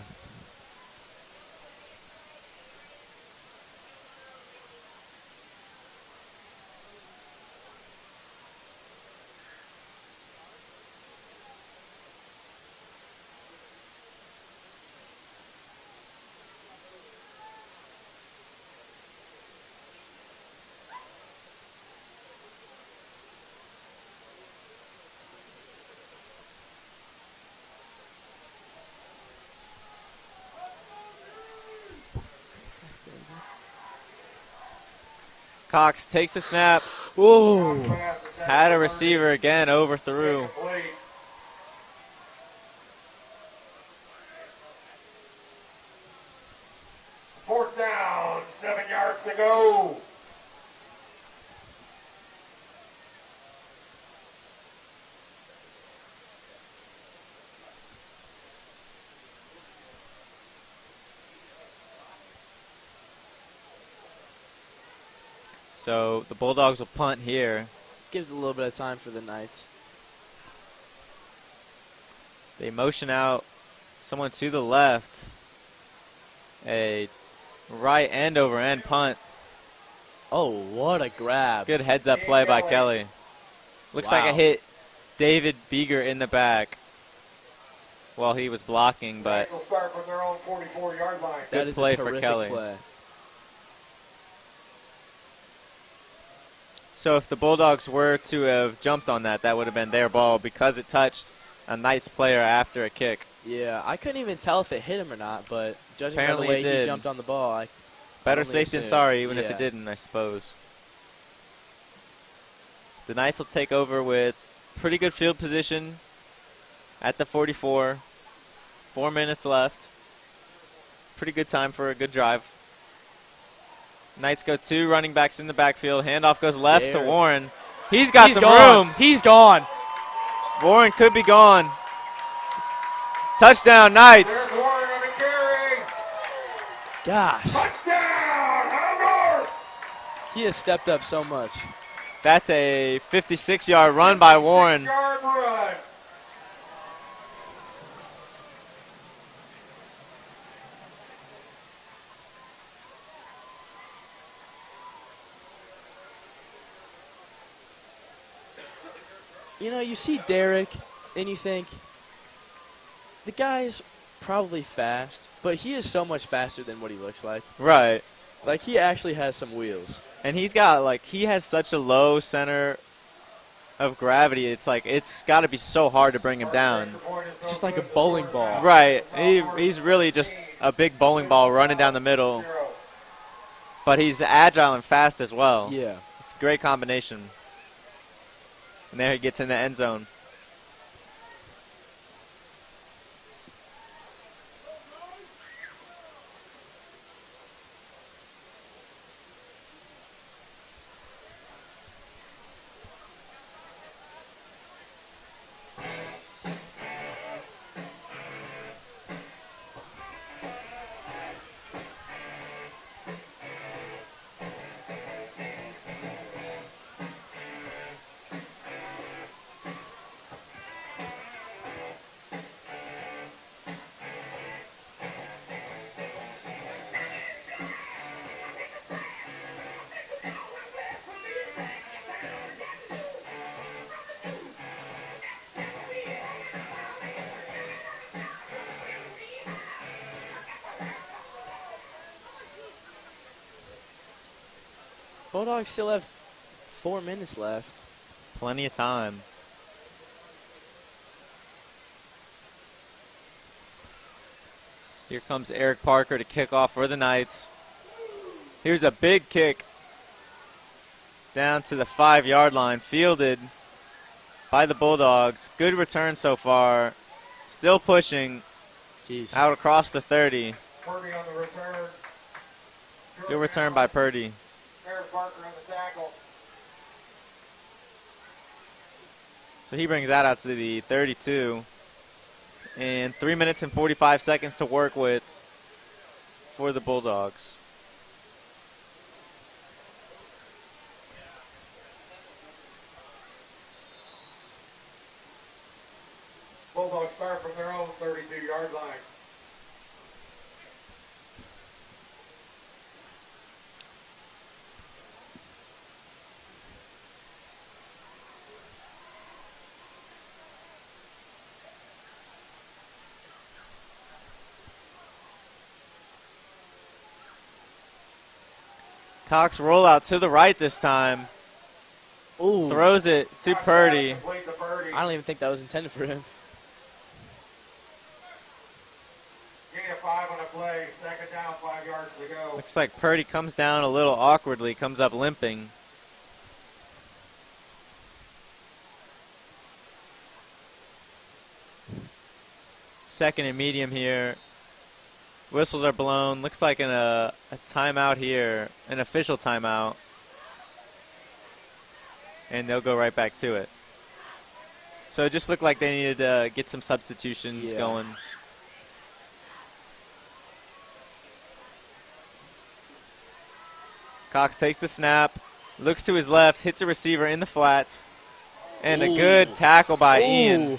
Cox takes the snap. Ooh. Had a receiver again, overthrew. Fourth down, 7 yards to go. So the Bulldogs will punt here. Gives a little bit of time for the Knights. They motion out someone to the left. A right end over end punt. Oh, what a grab. Good heads up play by Kelly. Looks like it hit David Beeger in the back while he was blocking, but Will start from their own 44-yard line. That is play a for terrific Kelly. play. so if the Bulldogs were to have jumped on that, that would have been their ball because it touched a Knights player after a kick. Yeah, I couldn't even tell if it hit him or not, but judging Apparently by the way it did. he jumped on the ball, I Better only safe than assume. sorry, even if Yeah. it didn't, I suppose. The Knights will take over with pretty good field position at the 44. 4 minutes left. Pretty good time for a good drive. Knights go 2 running backs in the backfield. Handoff goes left to Warren. He's got some gone. room. He's gone. Warren could be gone. Touchdown, Knights. There's Warren on the carry. Gosh, Touchdown, Hammer. he has stepped up so much. That's a 56-yard run by Warren. 6-yard run. You know, you see Derek, and you think, the guy's probably fast, but he is so much faster than what he looks like. Right. Like, he actually has some wheels. And he's got, like, he has such a low center of gravity. It's like, it's got to be so hard to bring him down. It's just like a bowling ball. Right. He's really just a big bowling ball running down the middle. But he's agile and fast as well. Yeah. It's a great combination. And there he gets in the end zone. Bulldogs still have 4 minutes left. Plenty of time. Here comes Eric Parker to kick off for the Knights. Here's a big kick down to the 5-yard line, fielded by the Bulldogs. Good return so far. Still pushing. Jeez. Out across the 30. Purdy on the return. Good return by Purdy. Eric Parker on the tackle. So he brings that out to the 32. And 3 minutes and 45 seconds to work with for the Bulldogs. Bulldogs start from their own 32-yard line. Cox rollout to the right this time. Ooh. Throws it to Purdy. Complete to Purdy. I don't even think that was intended for him. Gain of 5 on the play. Second down, 5 yards to go. Looks like Purdy comes down a little awkwardly, comes up limping. Second and medium here. Whistles are blown. Looks like a timeout here, an official timeout. And they'll go right back to it. So it just looked like they needed to get some substitutions going. Cox takes the snap, looks to his left, hits a receiver in the flats, and a good tackle by Ian.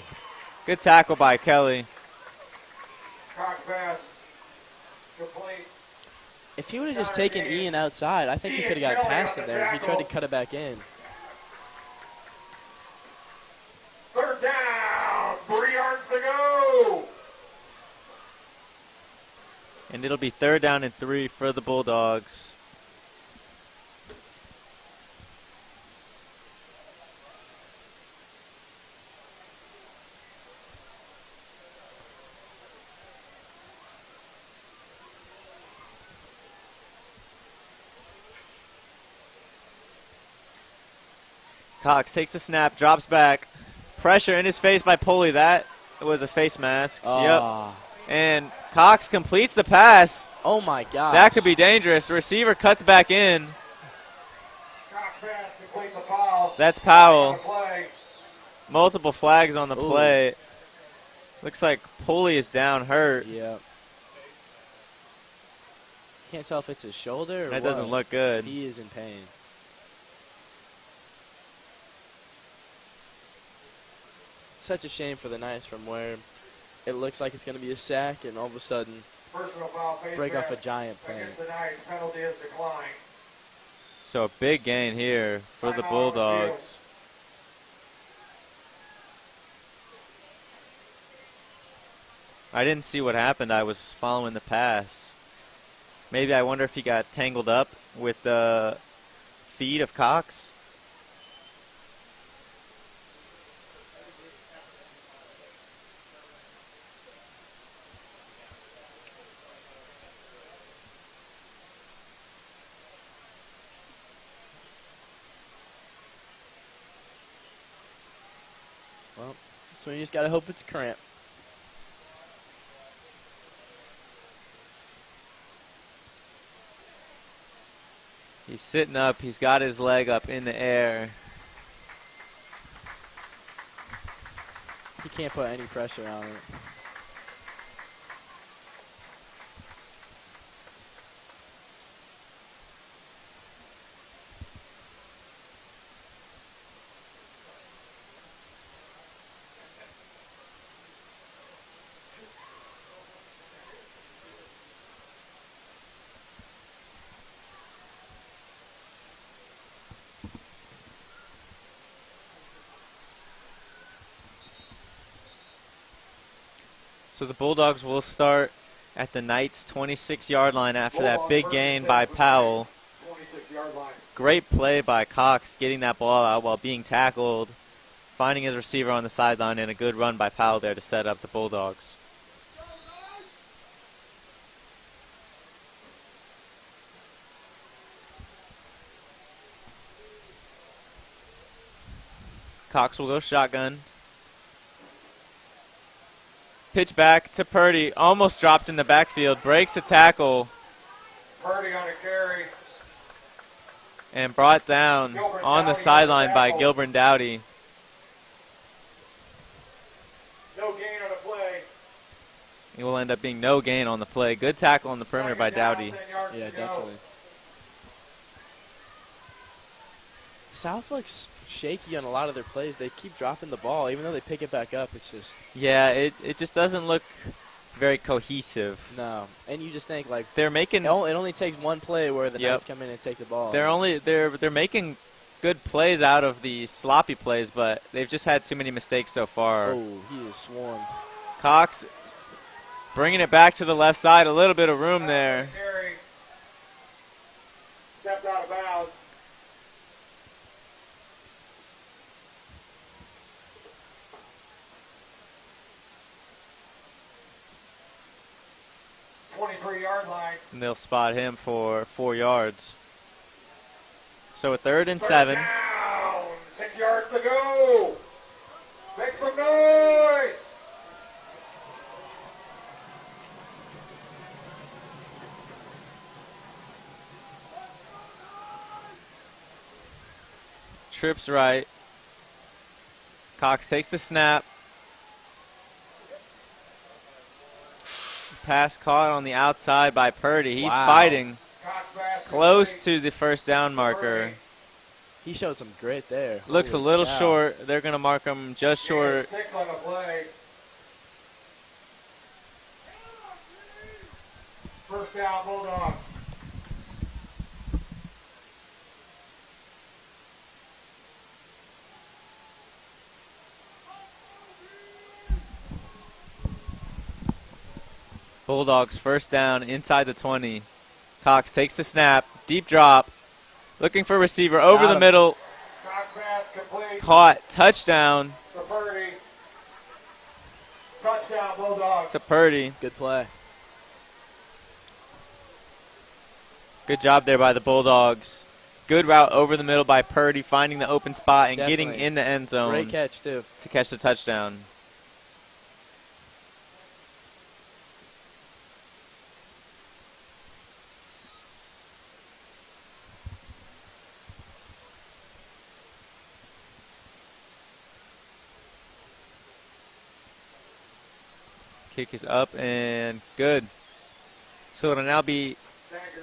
Good tackle by Kelly. Cox pass. Complete. If he would have just taken Ian outside, I think he could have got past him there. He tried to cut it back in. Third down. 3 yards to go. And it'll be 3rd down and 3 for the Bulldogs. Cox takes the snap, drops back. Pressure in his face by Pulley. That was a face mask. Yep. And Cox completes the pass. Oh, my gosh. That could be dangerous. The receiver cuts back in. Cox pass completes the foul. That's Powell. Multiple flags on the play. Looks like Pulley is down hurt. Yep. Can't tell if it's his shoulder or That doesn't look good. He is in pain. Such a shame for the Knights from where it looks like it's going to be a sack and all of a sudden break off a giant play. Penalty is declined. So a big gain here for the Bulldogs. I didn't see what happened. I was following the pass. Maybe I wonder if he got tangled up with the feet of Cox. Well, so you just got to hope it's cramp. He's sitting up. He's got his leg up in the air. He can't put any pressure on it. So the Bulldogs will start at the Knights' 26-yard line after that big gain by Powell. 26-yard line. Great play by Cox getting that ball out while being tackled, finding his receiver on the sideline, and a good run by Powell there to set up the Bulldogs. Cox will go shotgun. Pitch back to Purdy. Almost dropped in the backfield. Breaks the tackle. Purdy on a carry. And brought down on the sideline by Gilbert Dowdy. No gain on the play. It will end up being no gain on the play. Good tackle on the perimeter by Dowdy. Yeah, definitely. South looks shaky on a lot of their plays. They keep dropping the ball. Even though they pick it back up, it's just... Yeah, it just doesn't look very cohesive. No. And you just think, like... They're making... It only takes one play where the Knights come in and take the ball. They're making good plays out of the sloppy plays, but they've just had too many mistakes so far. Oh, he is swarmed. Cox bringing it back to the left side. A little bit of room there. Stepped out of bounds. yard line. And they'll spot him for 4 yards. So a 3rd and Third 7. down. 6 yards to go. Make some noise. Trips right. Cox takes the snap. Pass caught on the outside by Purdy. He's fighting Cox pass close complete. to the first down marker. He showed some grit there. Looks a Holy little cow. short. They're going to mark him just short. 6 on the play. First down, Bulldogs. Bulldogs first down inside the 20. Cox takes the snap. Deep drop. Looking for receiver over Got the him. middle. Cox pass complete. Caught. Touchdown To Purdy. Touchdown, Bulldogs. to Purdy. Good play. Good job there by the Bulldogs. Good route over the middle by Purdy, finding the open spot and getting Definitely. in the end zone Great catch, too. to catch the touchdown. Kick is up and good. So it'll now be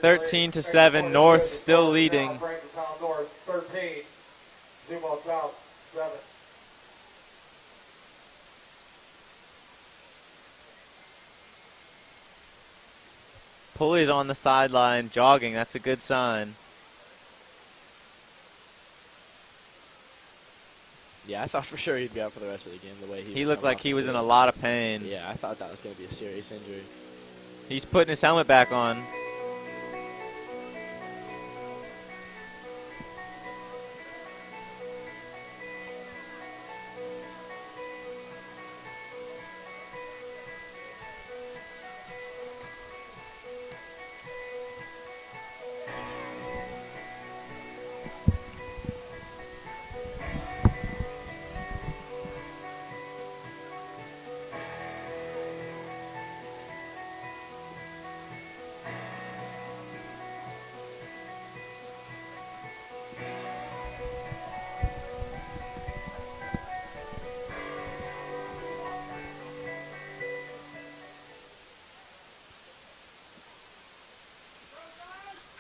13-7. North still leading. Town North 13. Zumwalt South 7. Pulley's on the sideline jogging. That's a good sign. Yeah, I thought for sure he'd be out for the rest of the game the way he was He looked coming like off he the was in a field. lot of pain. Yeah, I thought that was going to be a serious injury. He's putting his helmet back on.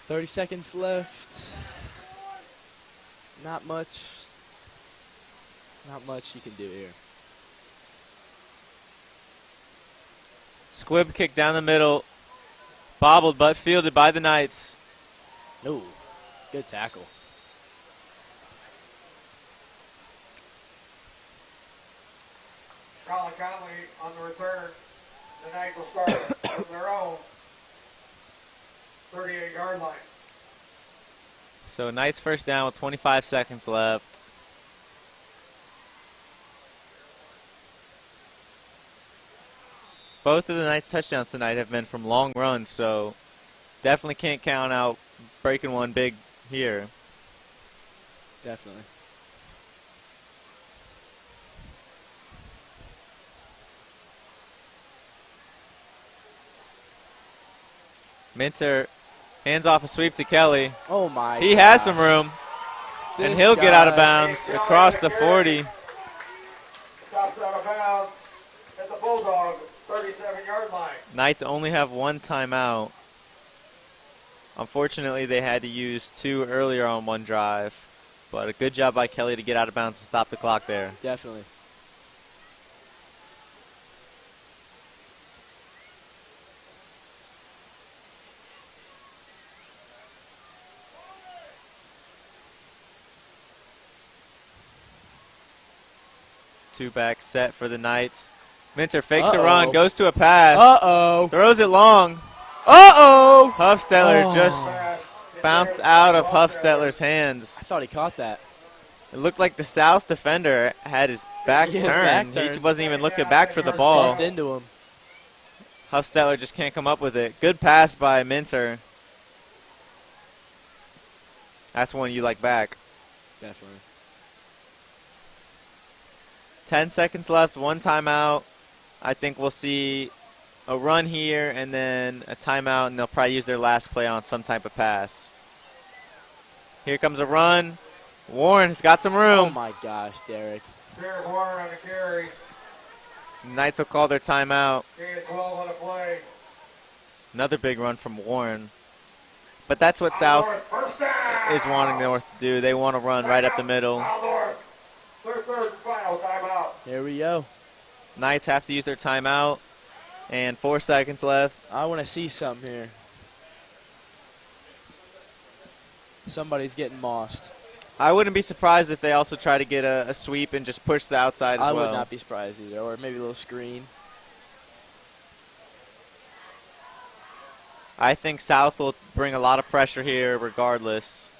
$30 seconds left. Not much. Not much you can do here. Squibb kick down the middle. Bobbled but fielded by the Knights. Ooh, good tackle. Colin Conley on the return. The Knights will start from their own 38-yard line. So Knights first down with 25 seconds left. Both of the Knights' touchdowns tonight have been from long runs, so definitely can't count out breaking one big here. Definitely. Minter hands off a sweep to Kelly. Oh, my He has some room, and This he'll get out of guy- bounds across the 40. Stops out of bounds at the Bulldog 37-yard line. Knights only have one timeout. Unfortunately, they had to use two earlier on one drive. But a good job by Kelly to get out of bounds and stop the clock there. Definitely. Two back set for the Knights. Minter fakes a Uh-oh. run, goes to a pass, Uh-oh. throws it long. Uh-oh. Huffstetler Oh. just bounced out of Huffstetler's hands. I thought he caught that. It looked like the South defender had his back His turned. back He turned. wasn't even looking back for the Just ball. bumped into him. Huffstetter just can't come up with it. Good pass by Minter. That's one you like back. Definitely. 10 seconds left, one timeout. I think we'll see a run here and then a timeout, and they'll probably use their last play on some type of pass. Here comes a run. Warren's got some room. Oh, my gosh, Derek. Derek Warren on the carry. Knights will call their timeout. Gain of 12 on the play. Another big run from Warren. But that's what South First down. is wanting North to do. They want to run right up the middle. North. Third final timeout. Here we go. Knights have to use their timeout. And 4 seconds left. I want to see something here. Somebody's getting mossed. I wouldn't be surprised if they also try to get a sweep and just push the outside as I well. would not be surprised either, or maybe a little screen. I think South will bring a lot of pressure here regardless.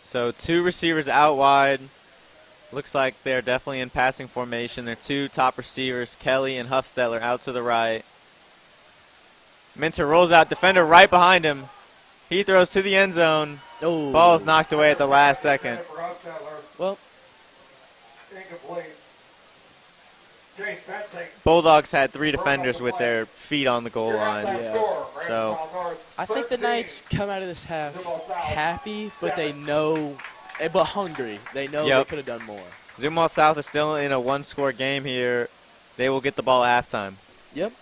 So 2 receivers out wide. Looks like they're definitely in passing formation. Their 2 top receivers, Kelly and Huffstetter, out to the right. Minter rolls out, defender right behind him. He throws to the end zone. Oh. Ball's knocked away at the last second. Well, Incomplete. Chase Betsy. Bulldogs had 3 defenders with their feet on the goal line. Yeah. So I think the Knights come out of this half happy, but they know, but hungry. They know they could have done more. Zumwalt South is still in a 1-score game here. They will get the ball at halftime. Yep.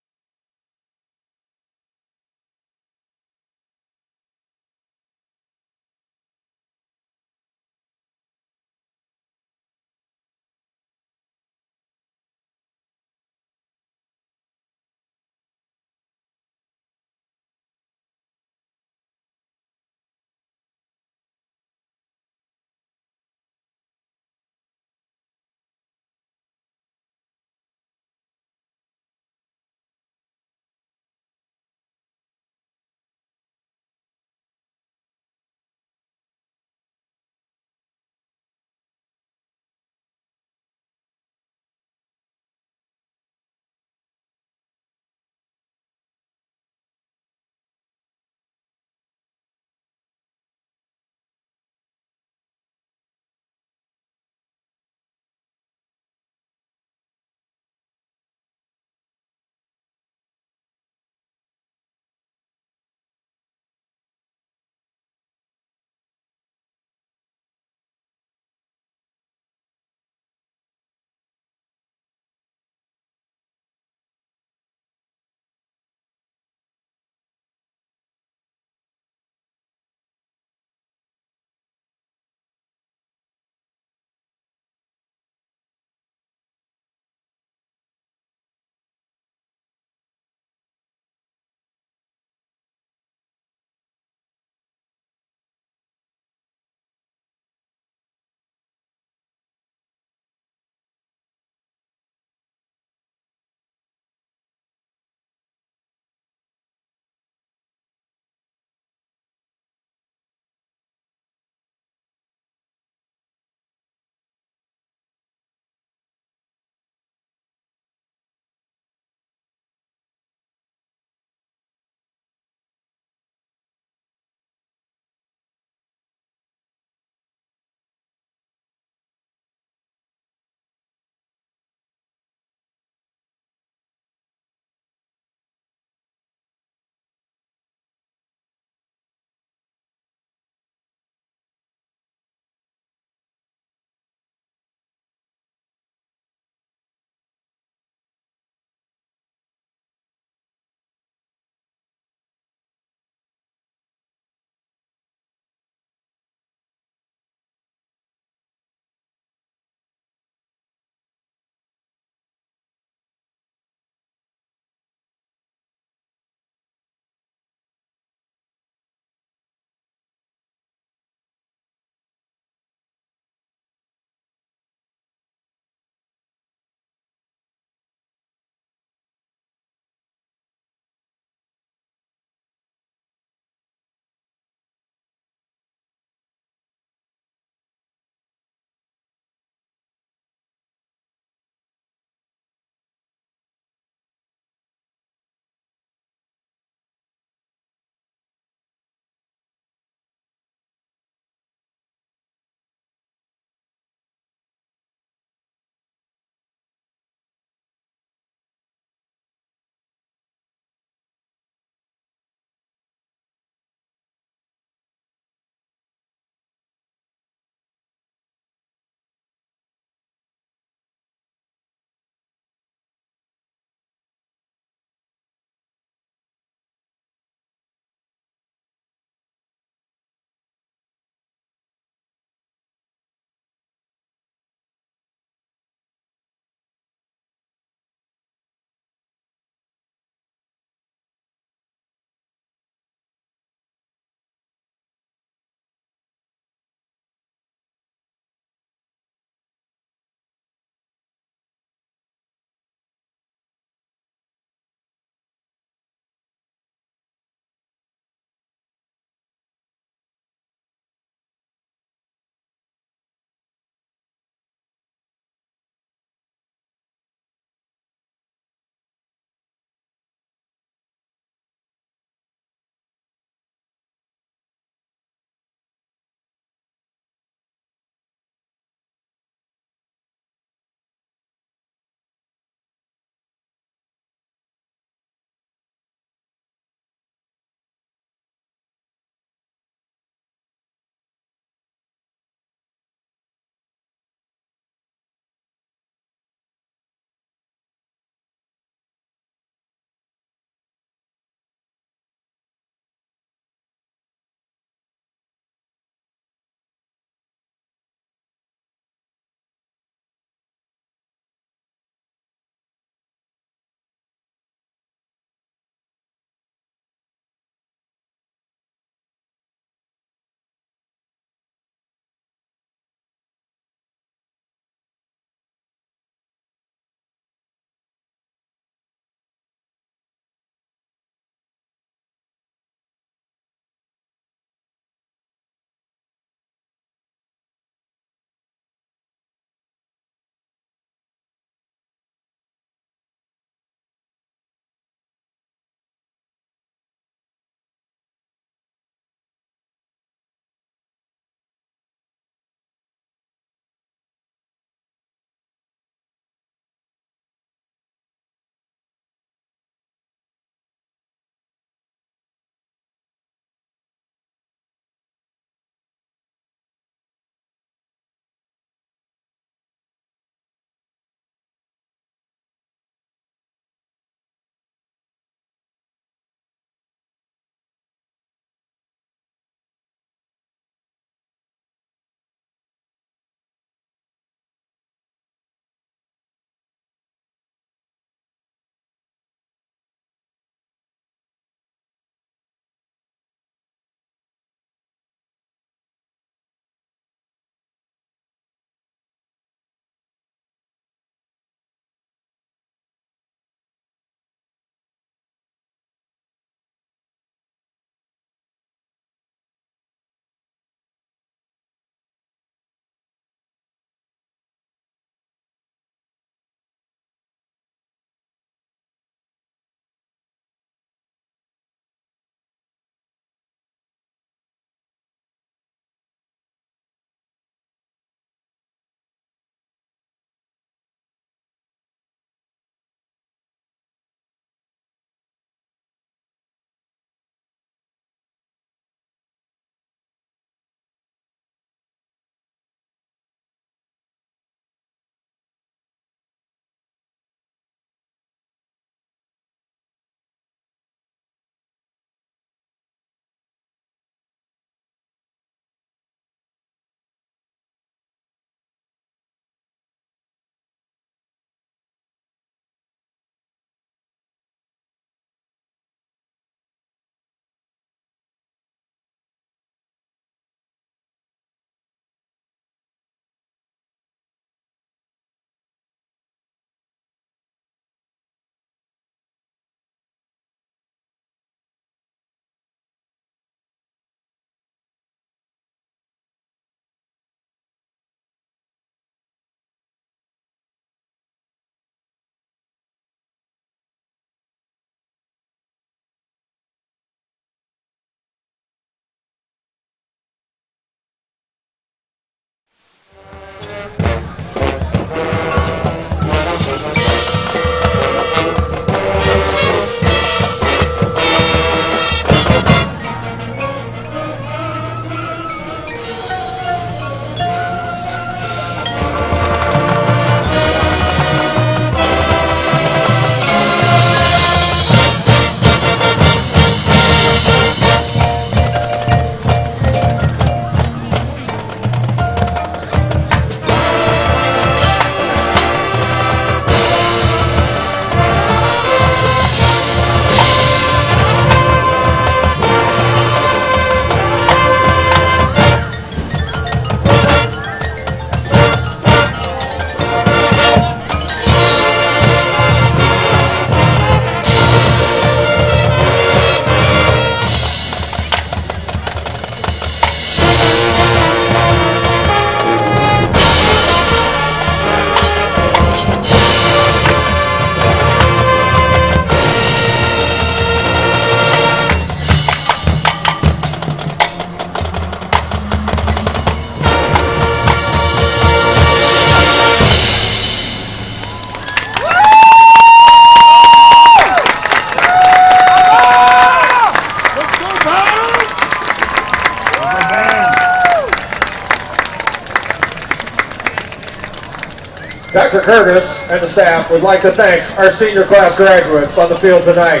Dr. Curtis and the staff would like to thank our senior class graduates on the field tonight.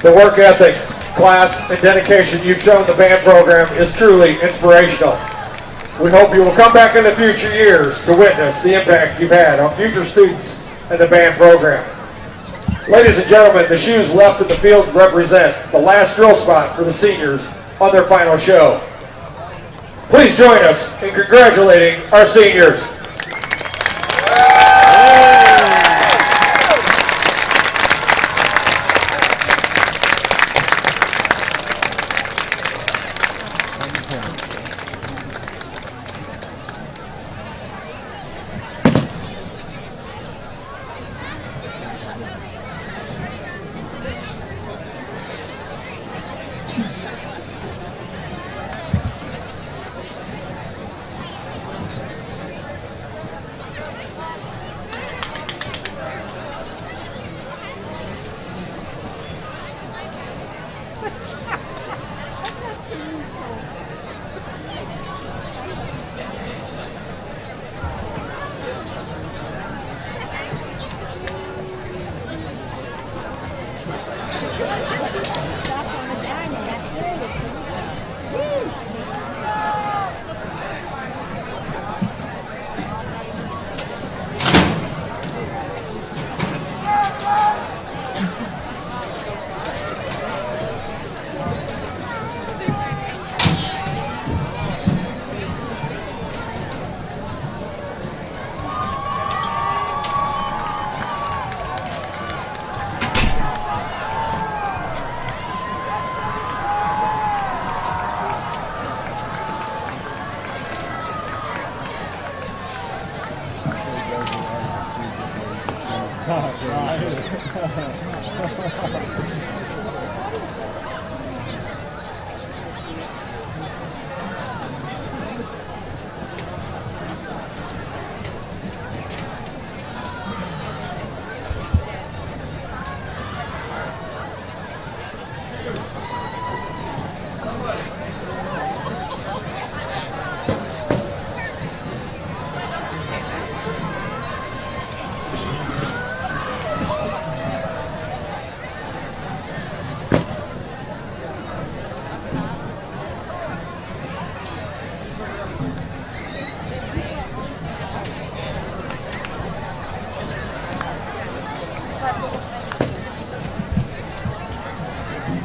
The work ethic, class, and dedication you've shown the band program is truly inspirational. We hope you will come back in the future years to witness the impact you've had on future students and the band program. Ladies and gentlemen, the shoes left in the field represent the last drill spot for the seniors on their final show. Please join us in congratulating our seniors.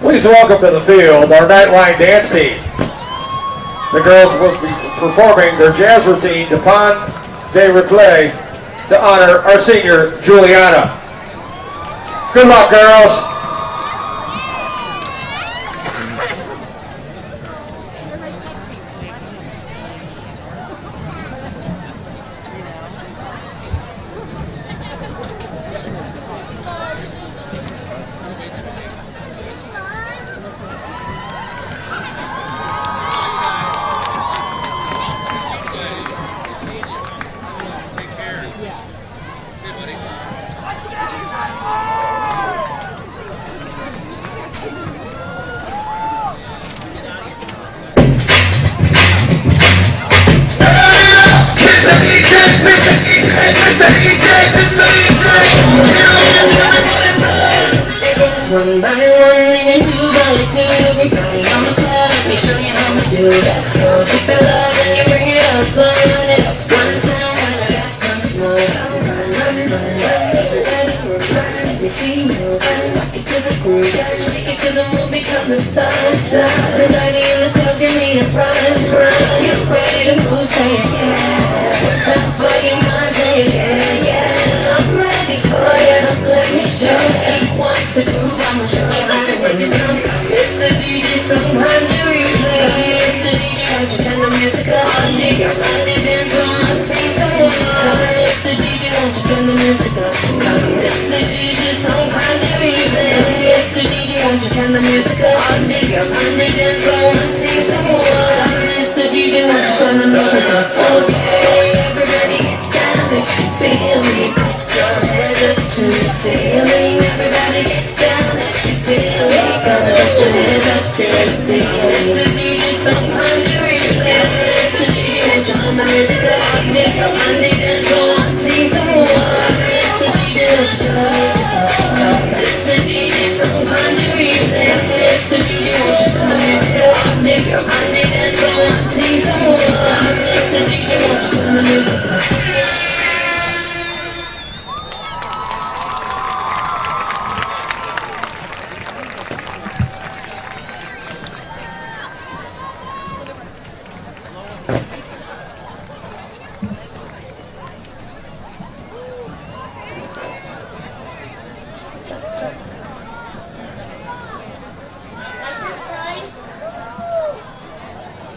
Please welcome to the field our Nightline dance team. The girls will be performing their jazz routine to Pon de Replay to honor our senior Juliana. Good luck, girls. One by one, and two by two, everybody on the club, let me show you how we do that. So take the love and you bring it up, slow it up. One time when I got comes more, run, everybody run, let me see you run, rock it to the groove, shake it to the moon, become the sun. Everybody in the club, give me a run, you're ready to move, say yeah. Time for your mind, say yeah. I'm ready for you, let me show you what to do. I'ma show you how to work it out. Mr. DJ, somehow do you play? Mr. DJ, won't you turn the music up? Nigga, run it and run, sing some more. Mr. DJ, won't you turn the music up? Mr. DJ, somehow do you play? Mr. DJ, won't you turn the music up? Nigga, run it and run, sing some more. Mr. DJ, won't you turn the music up? Okay, everybody get down if you feel me. Put your head up to the ceiling. Everybody get down if you feel me. Gotta put your head up to the ceiling. Mr. DJ, somehow do you play? Mr. DJ, won't you turn the music up? Nigga, run it and run.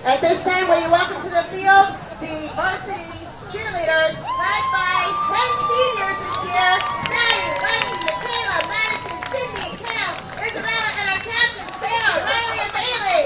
At this time, will you welcome to the field the varsity cheerleaders led by 10 seniors this year: Maddie, Lexi, Michaela, Madison, Sydney, Cam, Isabella, and our captain, Sarah, Riley, and Bailey.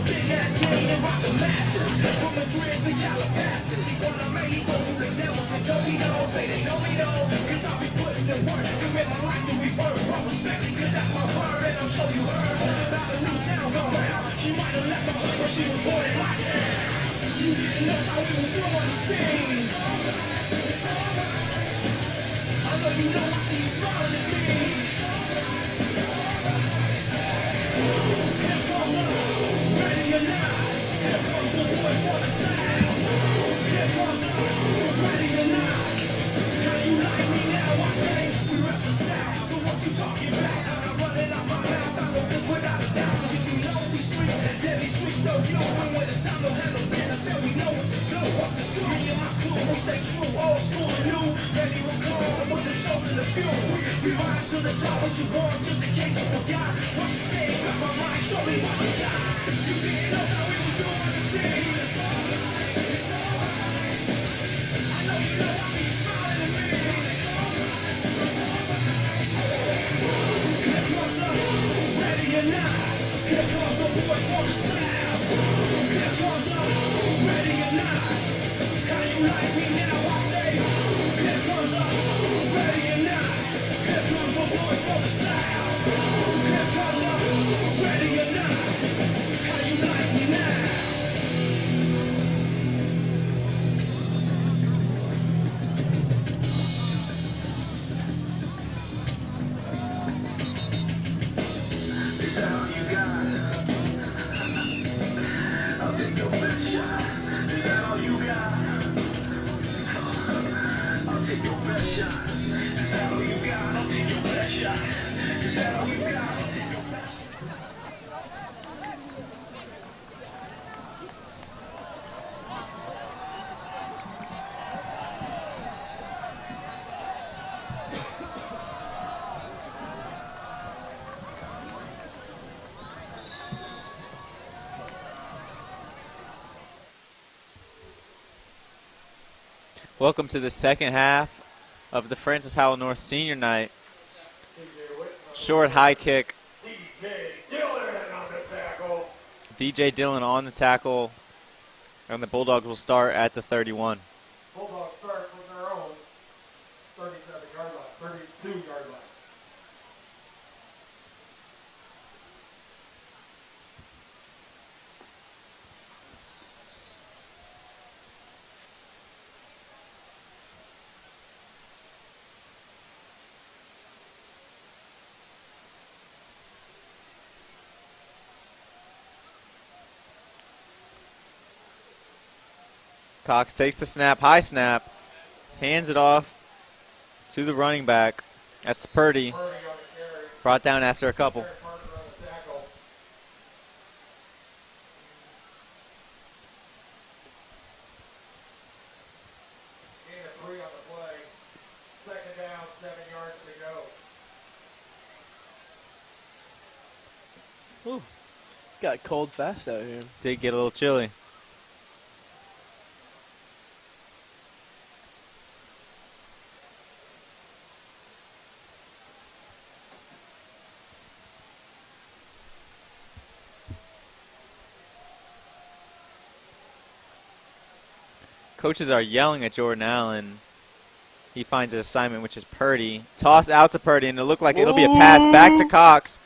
Big ass game and rock the masses. From Madrid to Calabasas, they wanna make Welcome to the second half of the Francis Howell North Senior Night. Short high kick. DJ Dillon on the tackle. And the Bulldogs will start at the 31. Bulldogs start from their own 37-yard line, 32-yard line. Cox takes the snap, high snap, hands it off to the running back. That's Purdy. Brought down after a couple. Ooh, got cold fast out here. Did get a little chilly. Coaches are yelling at Jordan Allen. He finds an assignment, which is Purdy. Toss out to Purdy, and it looked like it'll be a pass back to Cox.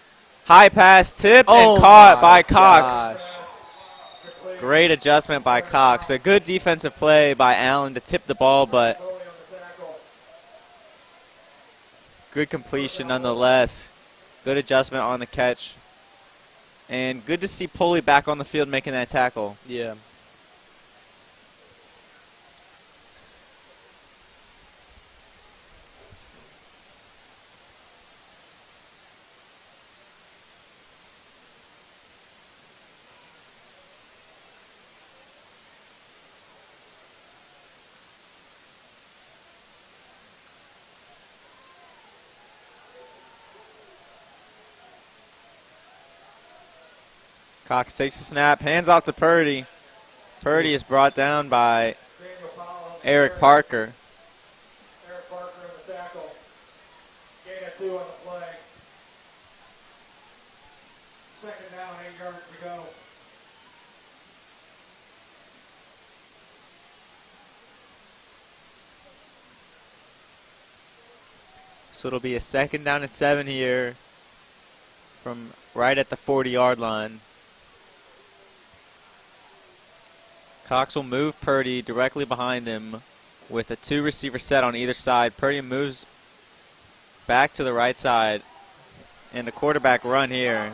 High pass, tipped, and caught by Cox. Gosh. Great adjustment by Cox. A good defensive play by Allen to tip the ball, but good completion nonetheless. Good adjustment on the catch. And good to see Pulley back on the field making that tackle. Yeah. Cox takes the snap, hands off to Purdy. Purdy is brought down by Eric Parker. Eric Parker in the tackle. Gain of 2 on the play. Second down, 8 yards to go. So it'll be a second down and 7 here from right at the 40-yard line. Cox will move Purdy directly behind him with a 2-receiver set on either side. Purdy moves back to the right side. And the quarterback run here.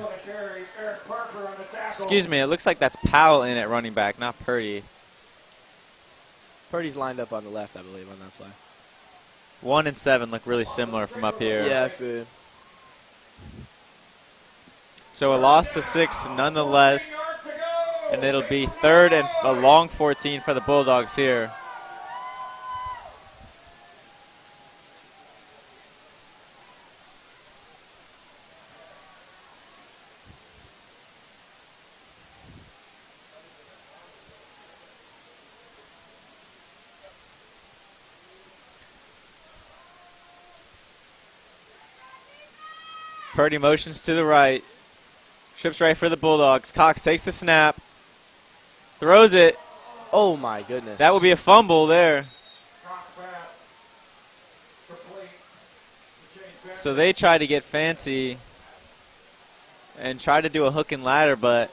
Excuse me, it looks like that's Powell in at running back, not Purdy. Purdy's lined up on the left, I believe, on that play. 1 and 7 look really similar from up here. Yeah, I feel. So a loss to 6 nonetheless. And it'll be 3rd and a long 14 for the Bulldogs here. Purdy motions to the right. Trips right for the Bulldogs. Cox takes the snap. Throws it. Oh, my goodness. That would be a fumble there. So they try to get fancy and try to do a hook and ladder, but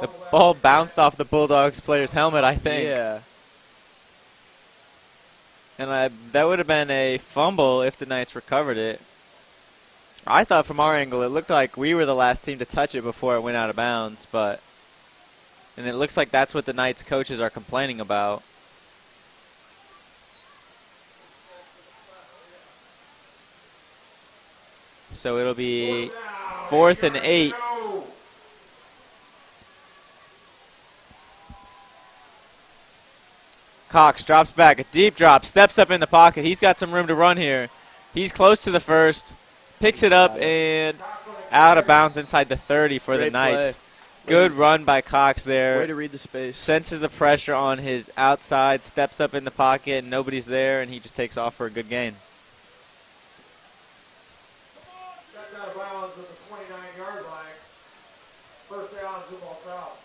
the ball bounced off the Bulldogs player's helmet, I think. Yeah. And that would have been a fumble if the Knights recovered it. I thought from our angle it looked like we were the last team to touch it before it went out of bounds, and it looks like that's what the Knights coaches are complaining about. So it'll be 4th and 8. Cox drops back, a deep drop, steps up in the pocket. He's got some room to run here. He's close to the first. Picks it up and out of bounds inside the 30 for the Knights. Good run by Cox there. Way to read the space. Senses the pressure on his outside, steps up in the pocket, and nobody's there, and he just takes off for a good gain. That's out of bounds at the 29-yard line. First down, Zumwalt South.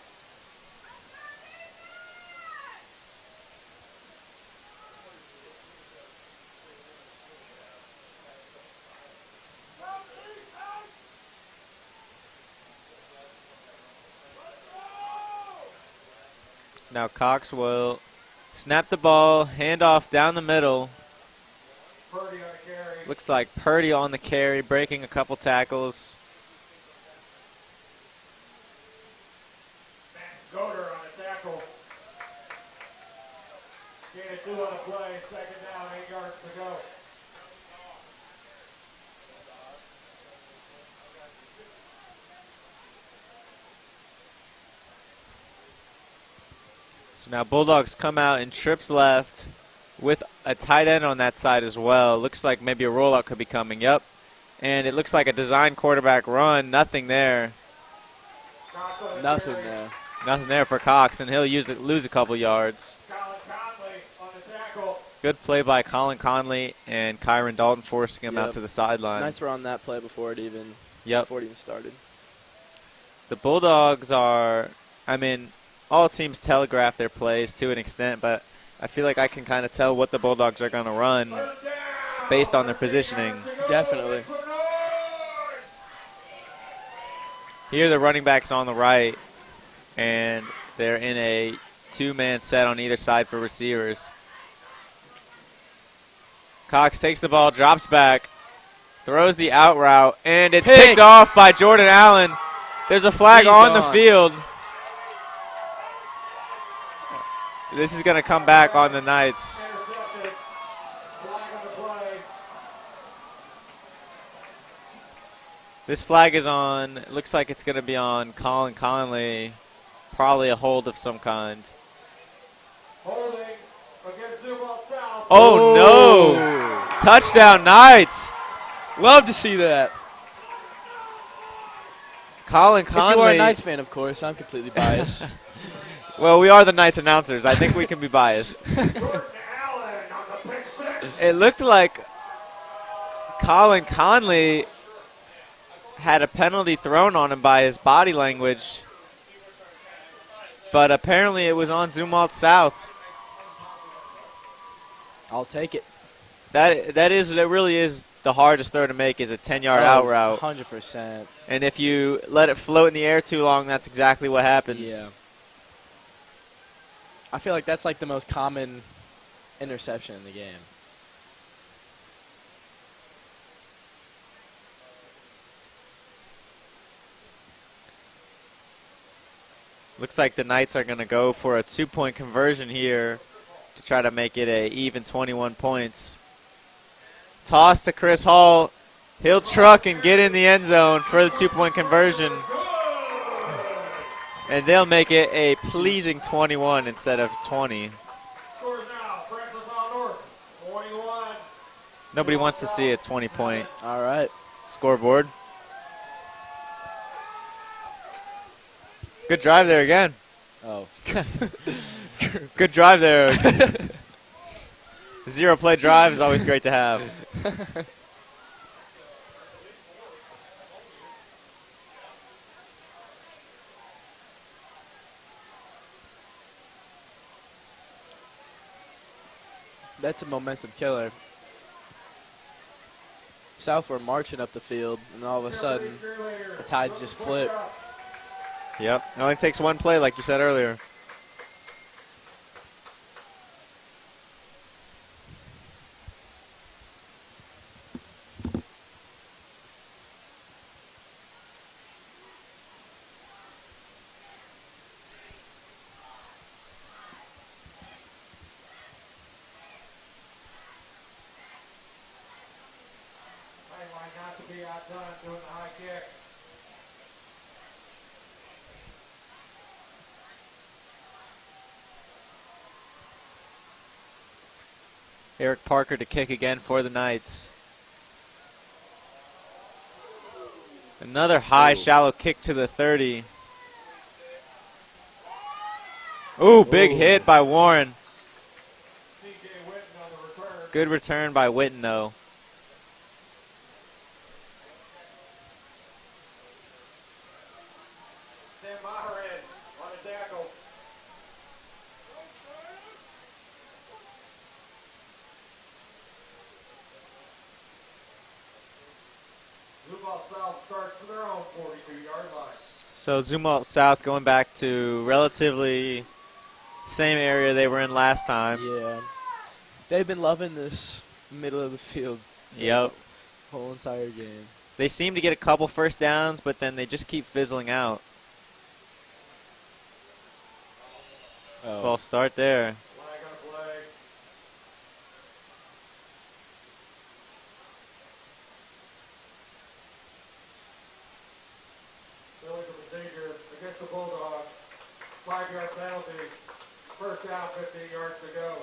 Now Cox will snap the ball, hand off down the middle. Purdy on the carry. Looks like Purdy on the carry, breaking a couple tackles. Goder on a tackle. Gain of 2 on the play. Second down, 8 yards to go. So now Bulldogs come out and trips left with a tight end on that side as well. Looks like maybe a rollout could be coming. Yep. And it looks like a design quarterback run. Nothing there. Nothing there. Nothing there for Cox, and he'll lose a couple yards. Good play by Colin Conley and Kyron Dalton forcing him out to the sideline. Knights were on that play before it even started. The Bulldogs are, all teams telegraph their plays to an extent, but I feel like I can kind of tell what the Bulldogs are going to run based on their positioning. Definitely. Here the running back's on the right, and they're in a 2-man set on either side for receivers. Cox takes the ball, drops back, throws the out route, and it's picked off by Jordan Allen. There's a flag on the field. This is going to come back on the Knights. This flag is on, it looks like it's going to be on Colin Conley. Probably a hold of some kind. Holding against Zumwalt South. Oh, no. Touchdown, Knights. Love to see that. Colin Conley. If you are a Knights fan, of course. I'm completely biased. Well, we are the Knights announcers. I think we can be biased. It looked like Colin Conley had a penalty thrown on him by his body language, but apparently it was on Zumwalt South. I'll take it. That really is the hardest throw to make, is a 10-yard out route. 100%. And if you let it float in the air too long, that's exactly what happens. Yeah. I feel like that's like the most common interception in the game. Looks like the Knights are going to go for a 2-point conversion here to try to make it a even 21 points. Toss to Chris Hall. He'll truck and get in the end zone for the 2-point conversion. And they'll make it a pleasing 21 instead of 20. Nobody wants to see a 20-point All right. scoreboard. Good drive there again. Oh. Good drive there. 0-play drive is always great to have. That's a momentum killer. South were marching up the field, and all of a sudden, the tides just flip. Yep. It only takes one play, like you said earlier. Eric Parker to kick again for the Knights. Another high, shallow kick to the 30. Ooh, big hit by Warren. Good return by Witten, though. So Zumwalt South going back to relatively same area they were in last time. Yeah. They've been loving this middle of the field. Yep. The whole entire game. They seem to get a couple first downs, but then they just keep fizzling out. Oh. False start there. Against the Bulldogs, 5-yard penalty, first down, 15 yards to go.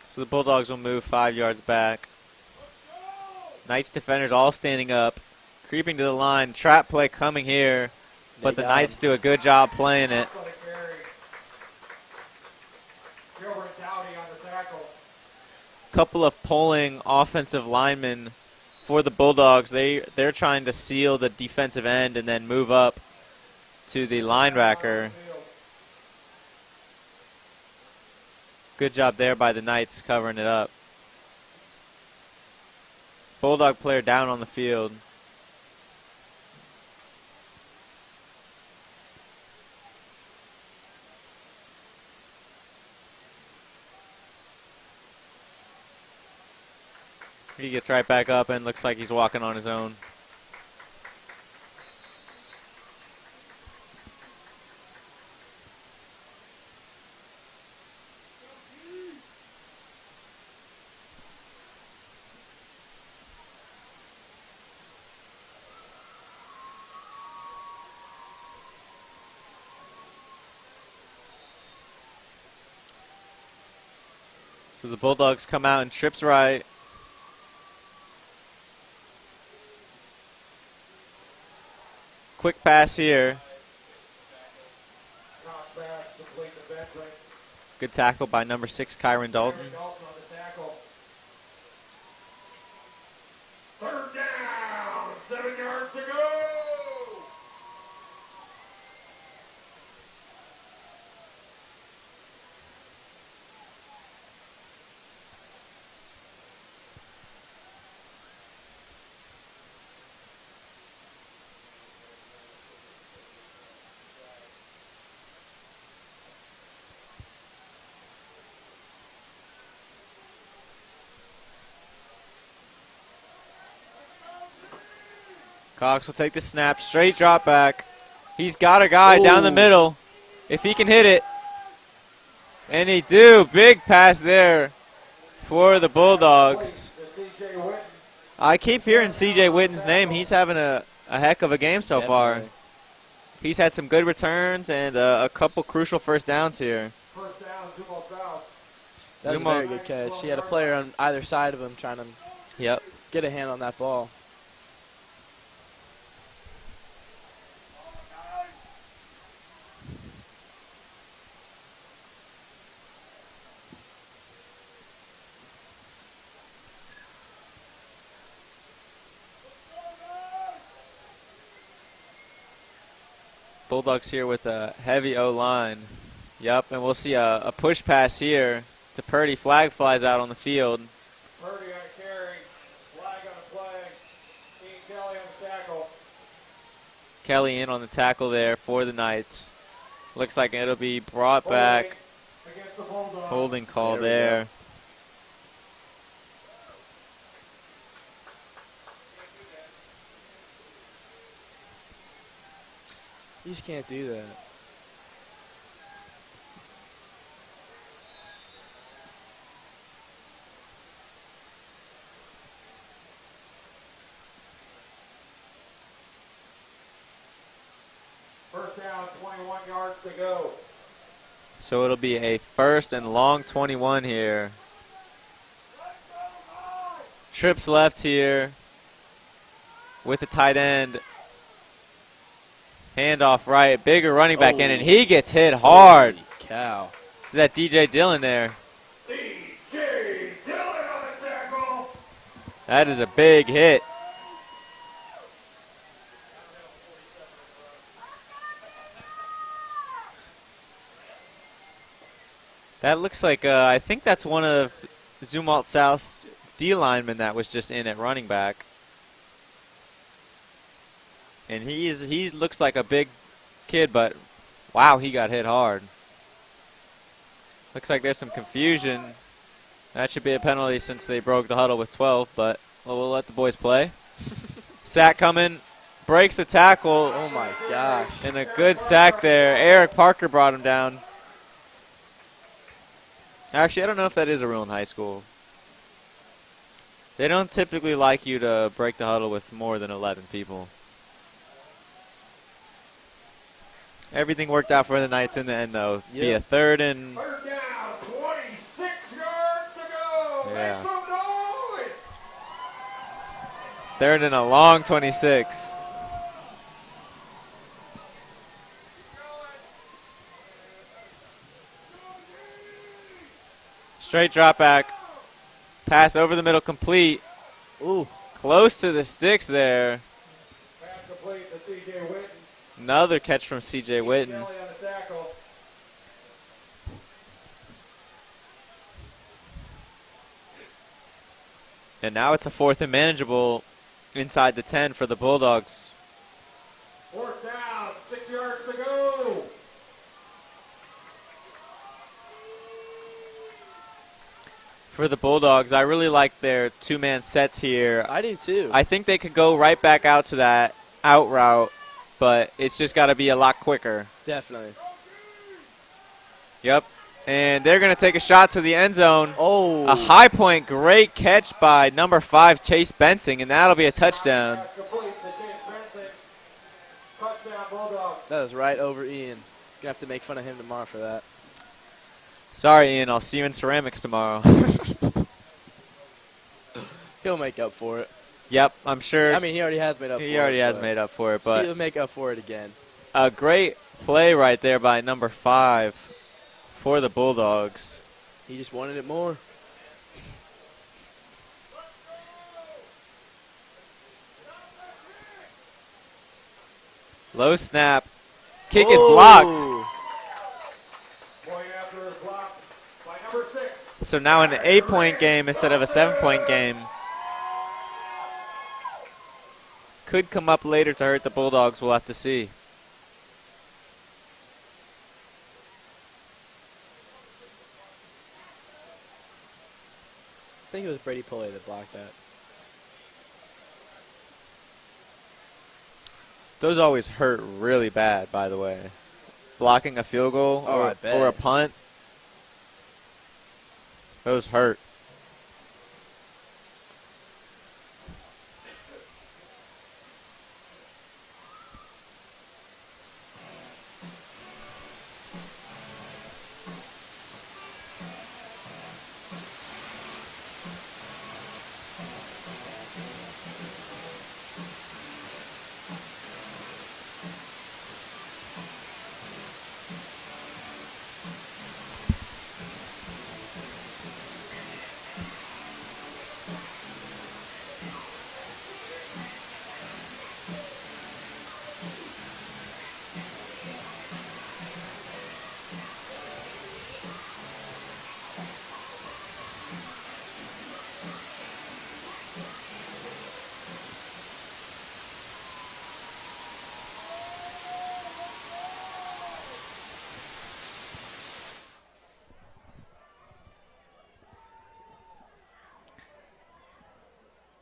So the Bulldogs will move 5 yards back. Knights defenders all standing up, creeping to the line. Trap play coming here, but the Knights do a good job playing it. Couple of pulling offensive linemen for the Bulldogs. They're trying to seal the defensive end and then move up to the linebacker. Good job there by the Knights covering it up. Bulldog player down on the field. He gets right back up and looks like he's walking on his own. So the Bulldogs come out and trips right. Quick pass here. Good tackle by number 6, Kyron Dalton. Third down, 7 yards to go. Cox will take the snap. Straight drop back. He's got a guy down the middle. If he can hit it. And he do. Big pass there for the Bulldogs. I keep hearing C.J. Witten's name. He's having a heck of a game so far. He's had some good returns and a couple crucial first downs here. First down, Zumwalt South. That was a very good catch. He had a player on either side of him trying to get a hand on that ball. Bulldogs here with a heavy O-line. Yep, and we'll see a push pass here to Purdy. Flag flies out on the field. Purdy on a carry. Flag on a play. Ian Kelly on the tackle. Kelly in on the tackle there for the Knights. Looks like it'll be brought back. Against the Bulldogs. Holding call there. You just can't do that. First down, 21 yards to go. So it'll be a first and long 21 here. Trips left here with the tight end. Handoff right. Bigger running back in, and he gets hit hard. Holy cow. Is that DJ Dillon there? DJ Dillon on the tackle. That is a big hit. That looks like, I think that's one of Zumwalt South's D linemen that was just in at running back. And he looks like a big kid, but wow, he got hit hard. Looks like there's some confusion. That should be a penalty since they broke the huddle with 12, but we'll let the boys play. Sack coming, breaks the tackle. Oh my gosh. And a good sack there. Eric Parker brought him down. Actually, I don't know if that is a rule in high school. They don't typically like you to break the huddle with more than 11 people. Everything worked out for the Knights in the end, though. Yep. Be a third and... Third down, 26 yards to go. Yeah. Make some noise. Third and a long 26. Straight drop back. Pass over the middle complete. Ooh. Close to the sticks there. Pass complete to C.J. Witten. Another catch from C.J. Witten. Kelly on the tackle. And now it's a fourth and manageable inside the 10 for the Bulldogs. Fourth down, 6 yards to go. For the Bulldogs, I really like their two-man sets here. I do too. I think they could go right back out to that out route, but it's just got to be a lot quicker. Definitely. Yep. And they're going to take a shot to the end zone. Oh. A high point, great catch by number 5, Chase Bensing, and that'll be a touchdown. Pass complete to Chase Benson. Touchdown, Bulldogs. That was right over Ian. Gonna have to make fun of him tomorrow for that. Sorry, Ian. I'll see you in ceramics tomorrow. He'll make up for it. Yep, I'm sure. I mean, he already has made up for it. He already has made up for it, but he'll make up for it again. a great play right there by number 5 for the Bulldogs. He just wanted it more. Low snap. Kick is blocked. Point after is blocked by number 6. So now an 8-point game instead of a 7-point game. Could come up later to hurt the Bulldogs. We'll have to see. I think it was Brady Pulley that blocked that. Those always hurt really bad, by the way. Blocking a field goal or a punt, those hurt.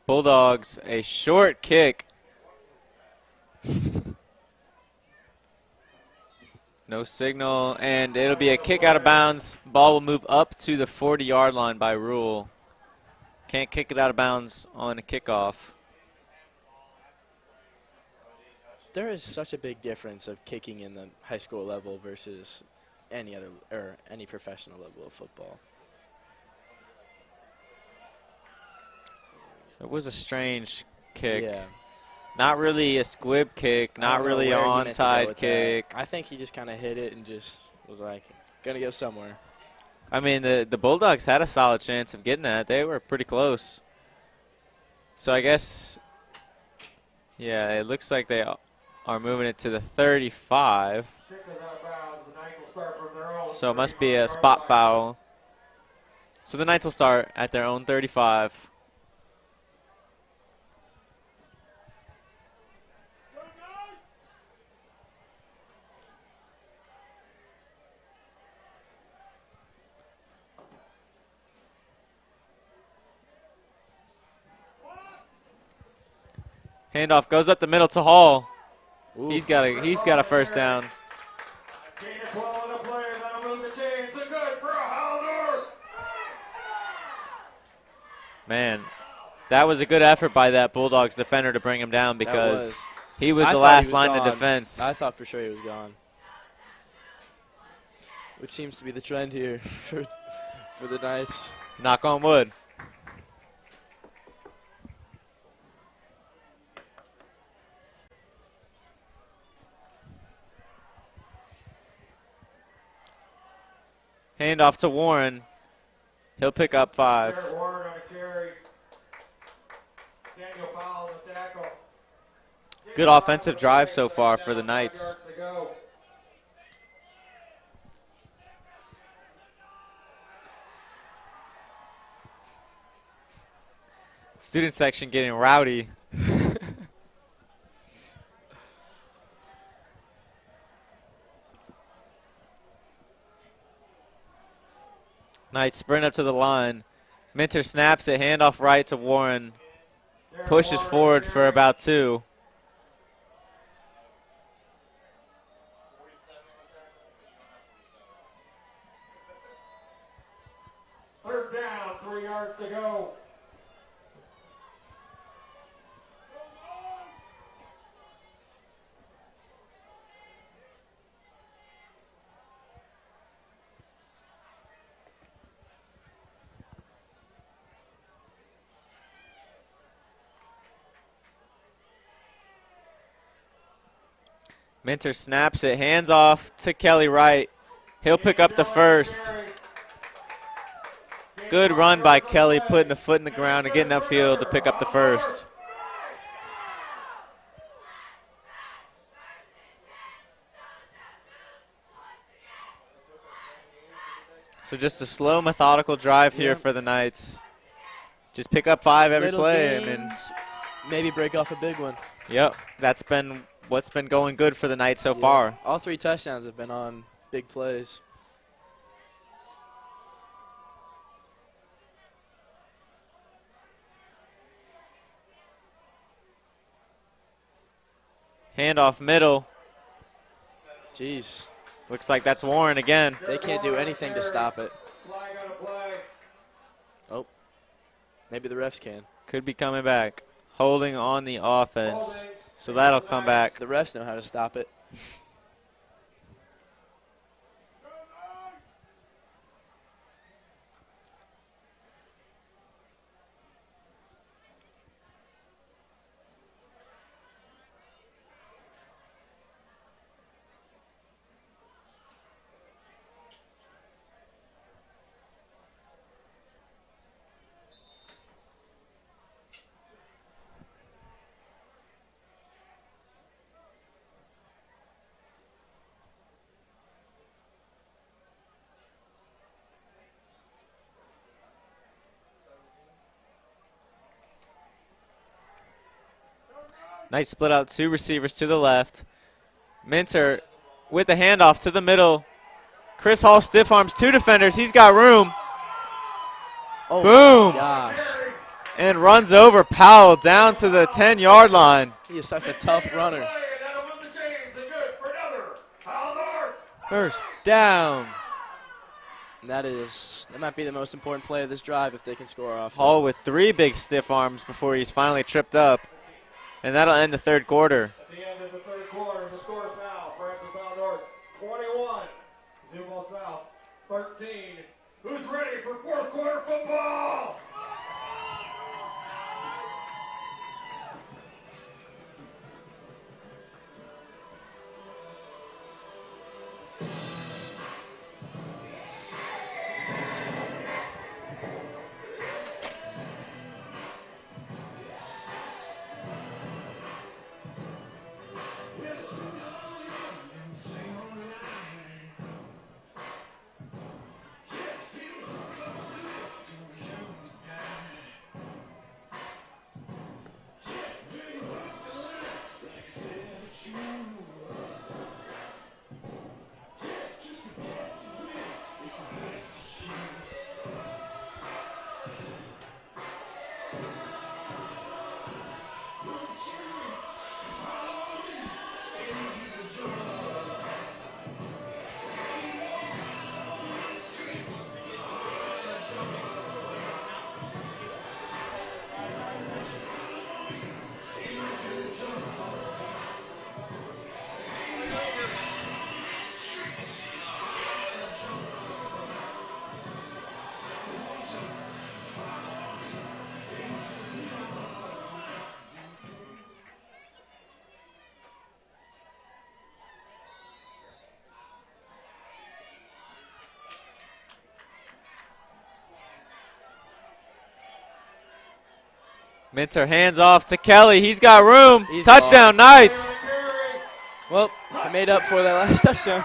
Bulldogs, a short kick. No signal, and it'll be a kick out of bounds. Ball will move up to the 40-yard line by rule. Can't kick it out of bounds on a kickoff. There is such a big difference of kicking in the high school level versus any other or any professional level of football. It was a strange kick. Yeah. Not really a squib kick, not really an onside kick. I think he just kind of hit it and just was like, it's going to go somewhere. I mean, the Bulldogs had a solid chance of getting that. They were pretty close. So I guess, yeah, it looks like they are moving it to the 35. So it must be a spot foul. So the Knights will start at their own 35. Handoff goes up the middle to Hall. Ooh. He's got a first down. Man, that was a good effort by that Bulldogs defender to bring him down because he was the last line of defense. I thought for sure he was gone, which seems to be the trend here for the Knights. Knock on wood. Handoff to Warren. He'll pick up 5. Warren on a carry. Daniel Powell on the tackle. Good offensive drive so far for the Knights. Student section getting rowdy. Knights sprint up to the line. Minter snaps it, handoff right to Warren. Pushes forward for about 2. Third down, 3 yards to go. Minter snaps it, hands off to Kelly Wright. He'll pick up the first. Good run by Kelly, putting a foot in the ground and getting upfield to pick up the first. So just a slow, methodical drive here for the Knights. Just pick up 5 every play. And maybe break off a big one. Yep, that's been what's been going good for the Knights so far. All 3 touchdowns have been on big plays. Handoff middle. Jeez. Looks like that's Warren again. They can't do anything to stop it. Flag on a play. Oh, maybe the refs can. Could be coming back. Holding on the offense. So that'll come back. The refs know how to stop it. Nice split out, 2 receivers to the left. Minter with the handoff to the middle. Chris Hall stiff arms 2 defenders. He's got room. Oh, Boom. my gosh. And runs over Powell down to the 10-yard line. He is such a tough runner. First down. And that might be the most important play of this drive if they can score off. Hall with 3 big stiff arms before he's finally tripped up. And that'll end the third quarter. At the end of the third quarter, the score is now Francis Isle North 21, Zumwalt South 13. Who's ready for fourth quarter football? Minter hands off to Kelly. He's got room. He's Touchdown, Knights. Well, I made up for that last touchdown.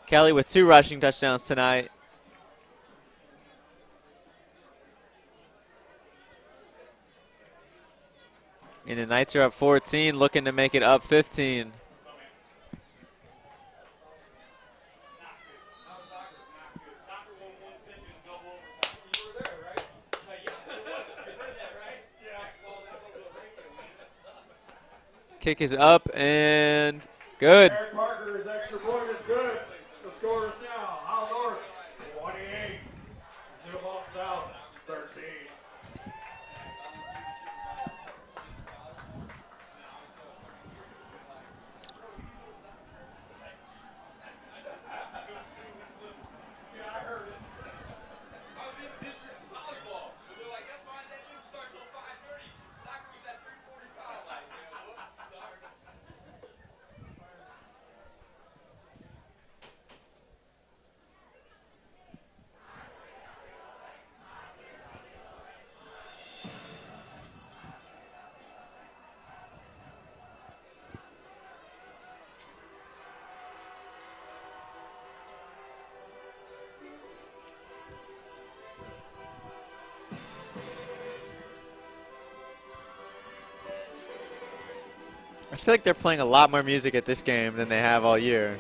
Kelly with 2 rushing touchdowns tonight. And the Knights are up 14, looking to make it up 15. Kick is up and good. Eric Parker's extra point is good. The score is now Isle North 28, Zumwalt South 13. I feel like they're playing a lot more music at this game than they have all year.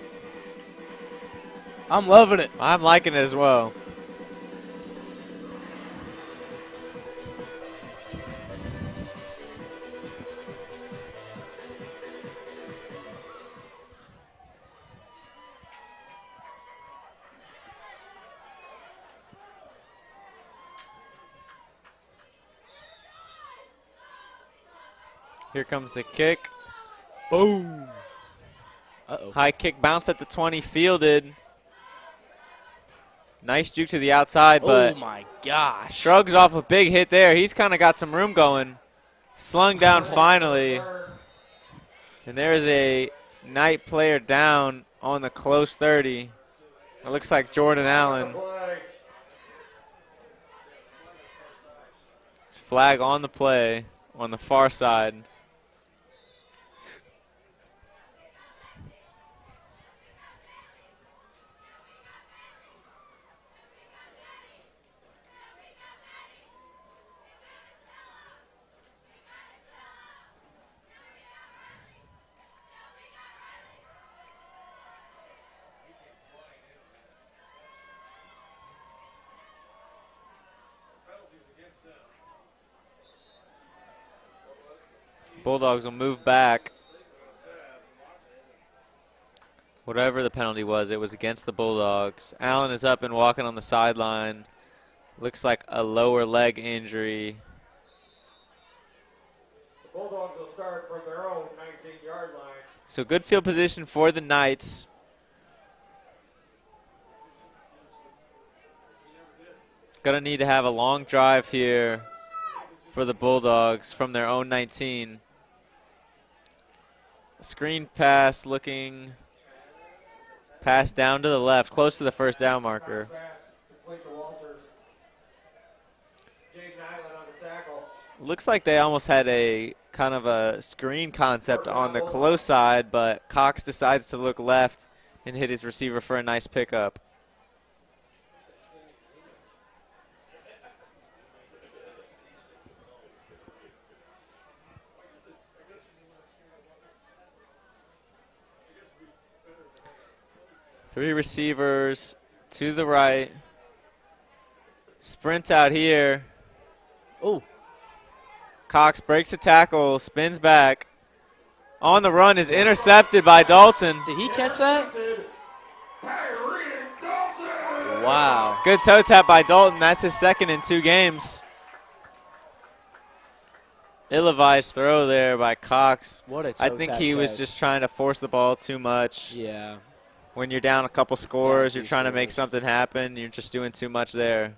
I'm loving it. I'm liking it as well. Here comes the kick. Boom. Uh-oh. High kick bounced at the 20, fielded. Nice juke to the outside, but oh my gosh. shrugs off a big hit there. He's kind of got some room going. Slung down finally. And there's a Knight player down on the close 30. It looks like Jordan Allen. It's flag on the play on the far side. Bulldogs will move back. Whatever the penalty was, it was against the Bulldogs. Allen is up and walking on the sideline. Looks like a lower leg injury. The Bulldogs will start from their own 19-yard line. So good field position for the Knights. Gonna need to have a long drive here for the Bulldogs from their own 19. Screen pass looking, pass down to the left, close to the first down marker. Looks like they almost had a kind of a screen concept on the close side, but Cox decides to look left and hit his receiver for a nice pickup. Three receivers to the right. Sprint out here. Oh. Cox breaks a tackle, spins back. On the run is intercepted by Dalton. Did he catch that? Wow. Good toe tap by Dalton. That's his second in 2 games. Ill-advised throw there by Cox. What a toe I think tap he was catch. just trying to force the ball too much. Yeah. When you're down a couple scores, Yeah, you're trying to make scores. something happen. You're just doing too much there.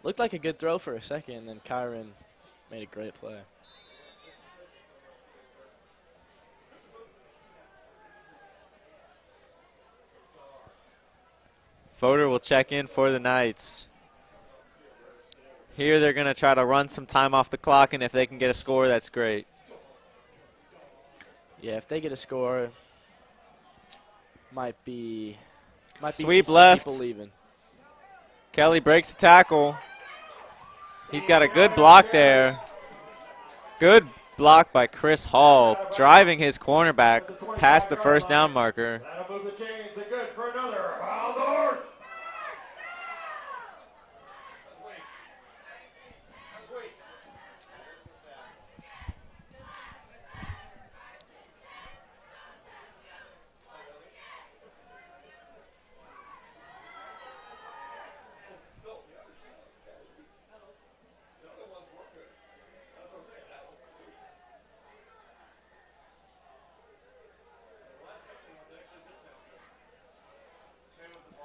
Looked like a good throw for a second, and then Kyron made a great play. Fodor will check in for the Knights. Here they're going to try to run some time off the clock, and if they can get a score, that's great. Yeah, if they get a score, might be Sweep some left. people leaving. Kelly breaks the tackle. He's got a good block there. Good block by Chris Hall, driving his cornerback past the first down marker. That'll move the chains and good for another. Haldor.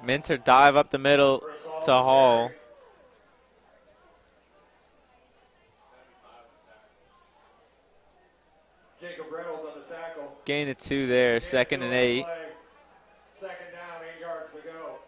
Minter dive up the middle to Hall. Jacob Reynolds on the tackle. Gain of 2 there, 2nd and 8. Second down, 8 yards to go.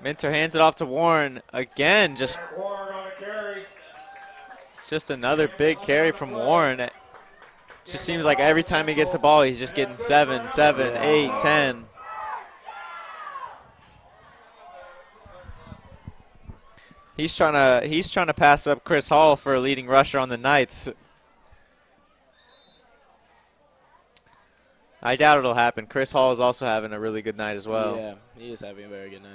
Minter hands it off to Warren again. Just Warren on a carry. another big carry from Warren. It just seems like every time he gets the ball, he's just getting 7, 8, 10. He's trying to pass up Chris Hall for a leading rusher on the Knights. I doubt it'll happen. Chris Hall is also having a really good night as well. Yeah, he is having a very good night.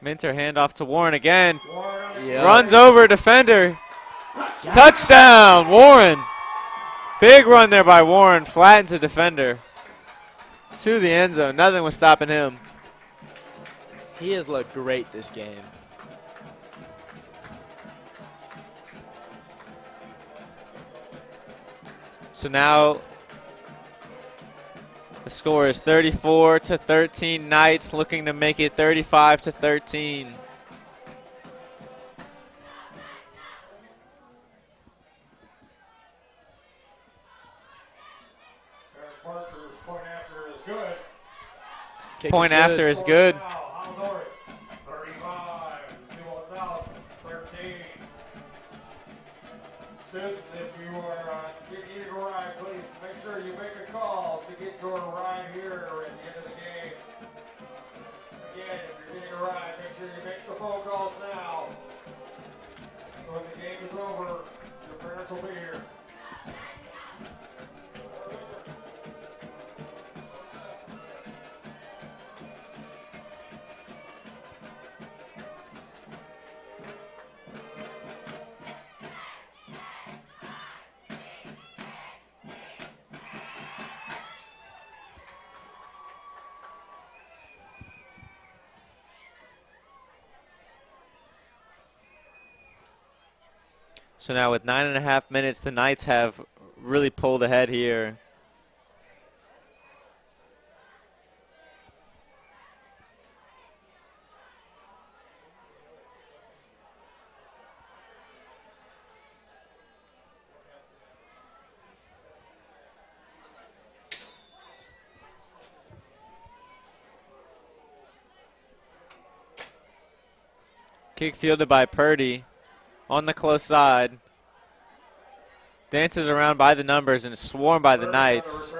Minter handoff to Warren again. Yep. Runs over defender. Touchdown, Warren. Big run there by Warren. Flattens the defender to the end zone. Nothing was stopping him. He has looked great this game. So now the score is 34-13. Knights looking to make it 35-13. Kick Point after is good. 35. Zumwalt South, 13. Students, if you are getting a ride, please make sure you make a call to get your ride here at the end of the game. Again, if you're getting a ride, make sure you make the phone calls now. So when the game is over, your parents will be here. So now with 9.5 minutes, the Knights have really pulled ahead here. Kick fielded by Purdy. On the close side. Dances around by the numbers and is swarmed by the Knights.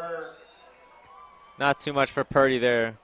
Not too much for Purdy there.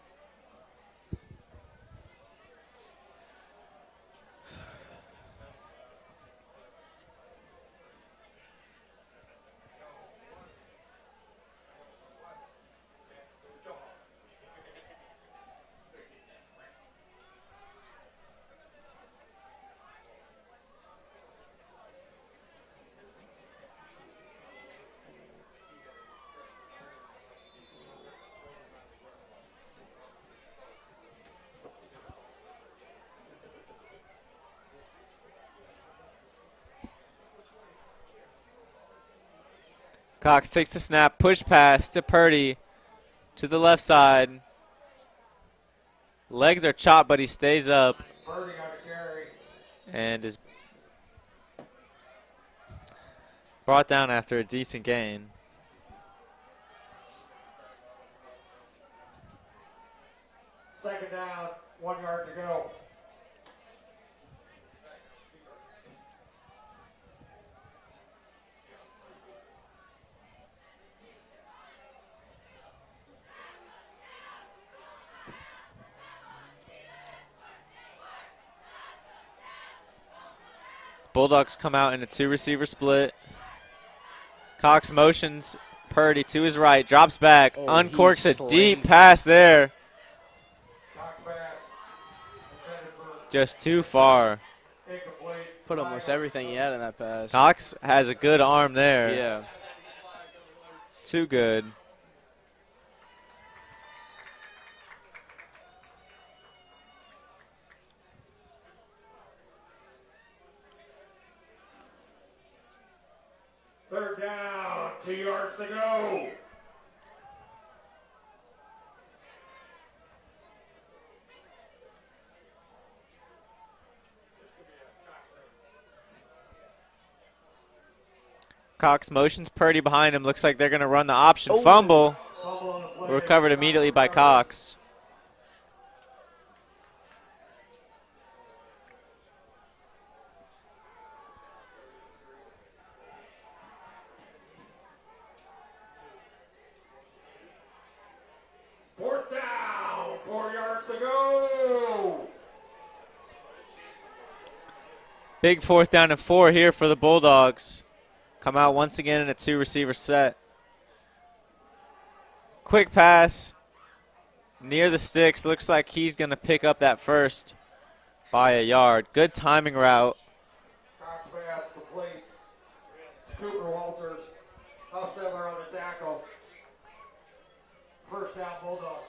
Cox takes the snap, push pass to Purdy to the left side. Legs are chopped, but he stays up and is brought down after a decent gain. Second down, 1 yard to go. Bulldogs come out in a 2-receiver split. Cox motions Purdy to his right, drops back, uncorks a deep pass there. Just too far. Put almost everything he had in that pass. Cox has a good arm there. Yeah. Too good. Third down, 2 yards to go. Cox motions Purdy behind him. Looks like they're going to run the option fumble. Fumble on the Recovered immediately by Cox. Fourth down, 4 yards to go. Big 4th down and 4 here for the Bulldogs. Come out once again in a 2-receiver set. Quick pass near the sticks. Looks like he's going to pick up that first by a yard. Good timing route. Cox pass complete. Cooper Walters. Hustler on the tackle. First down, Bulldogs.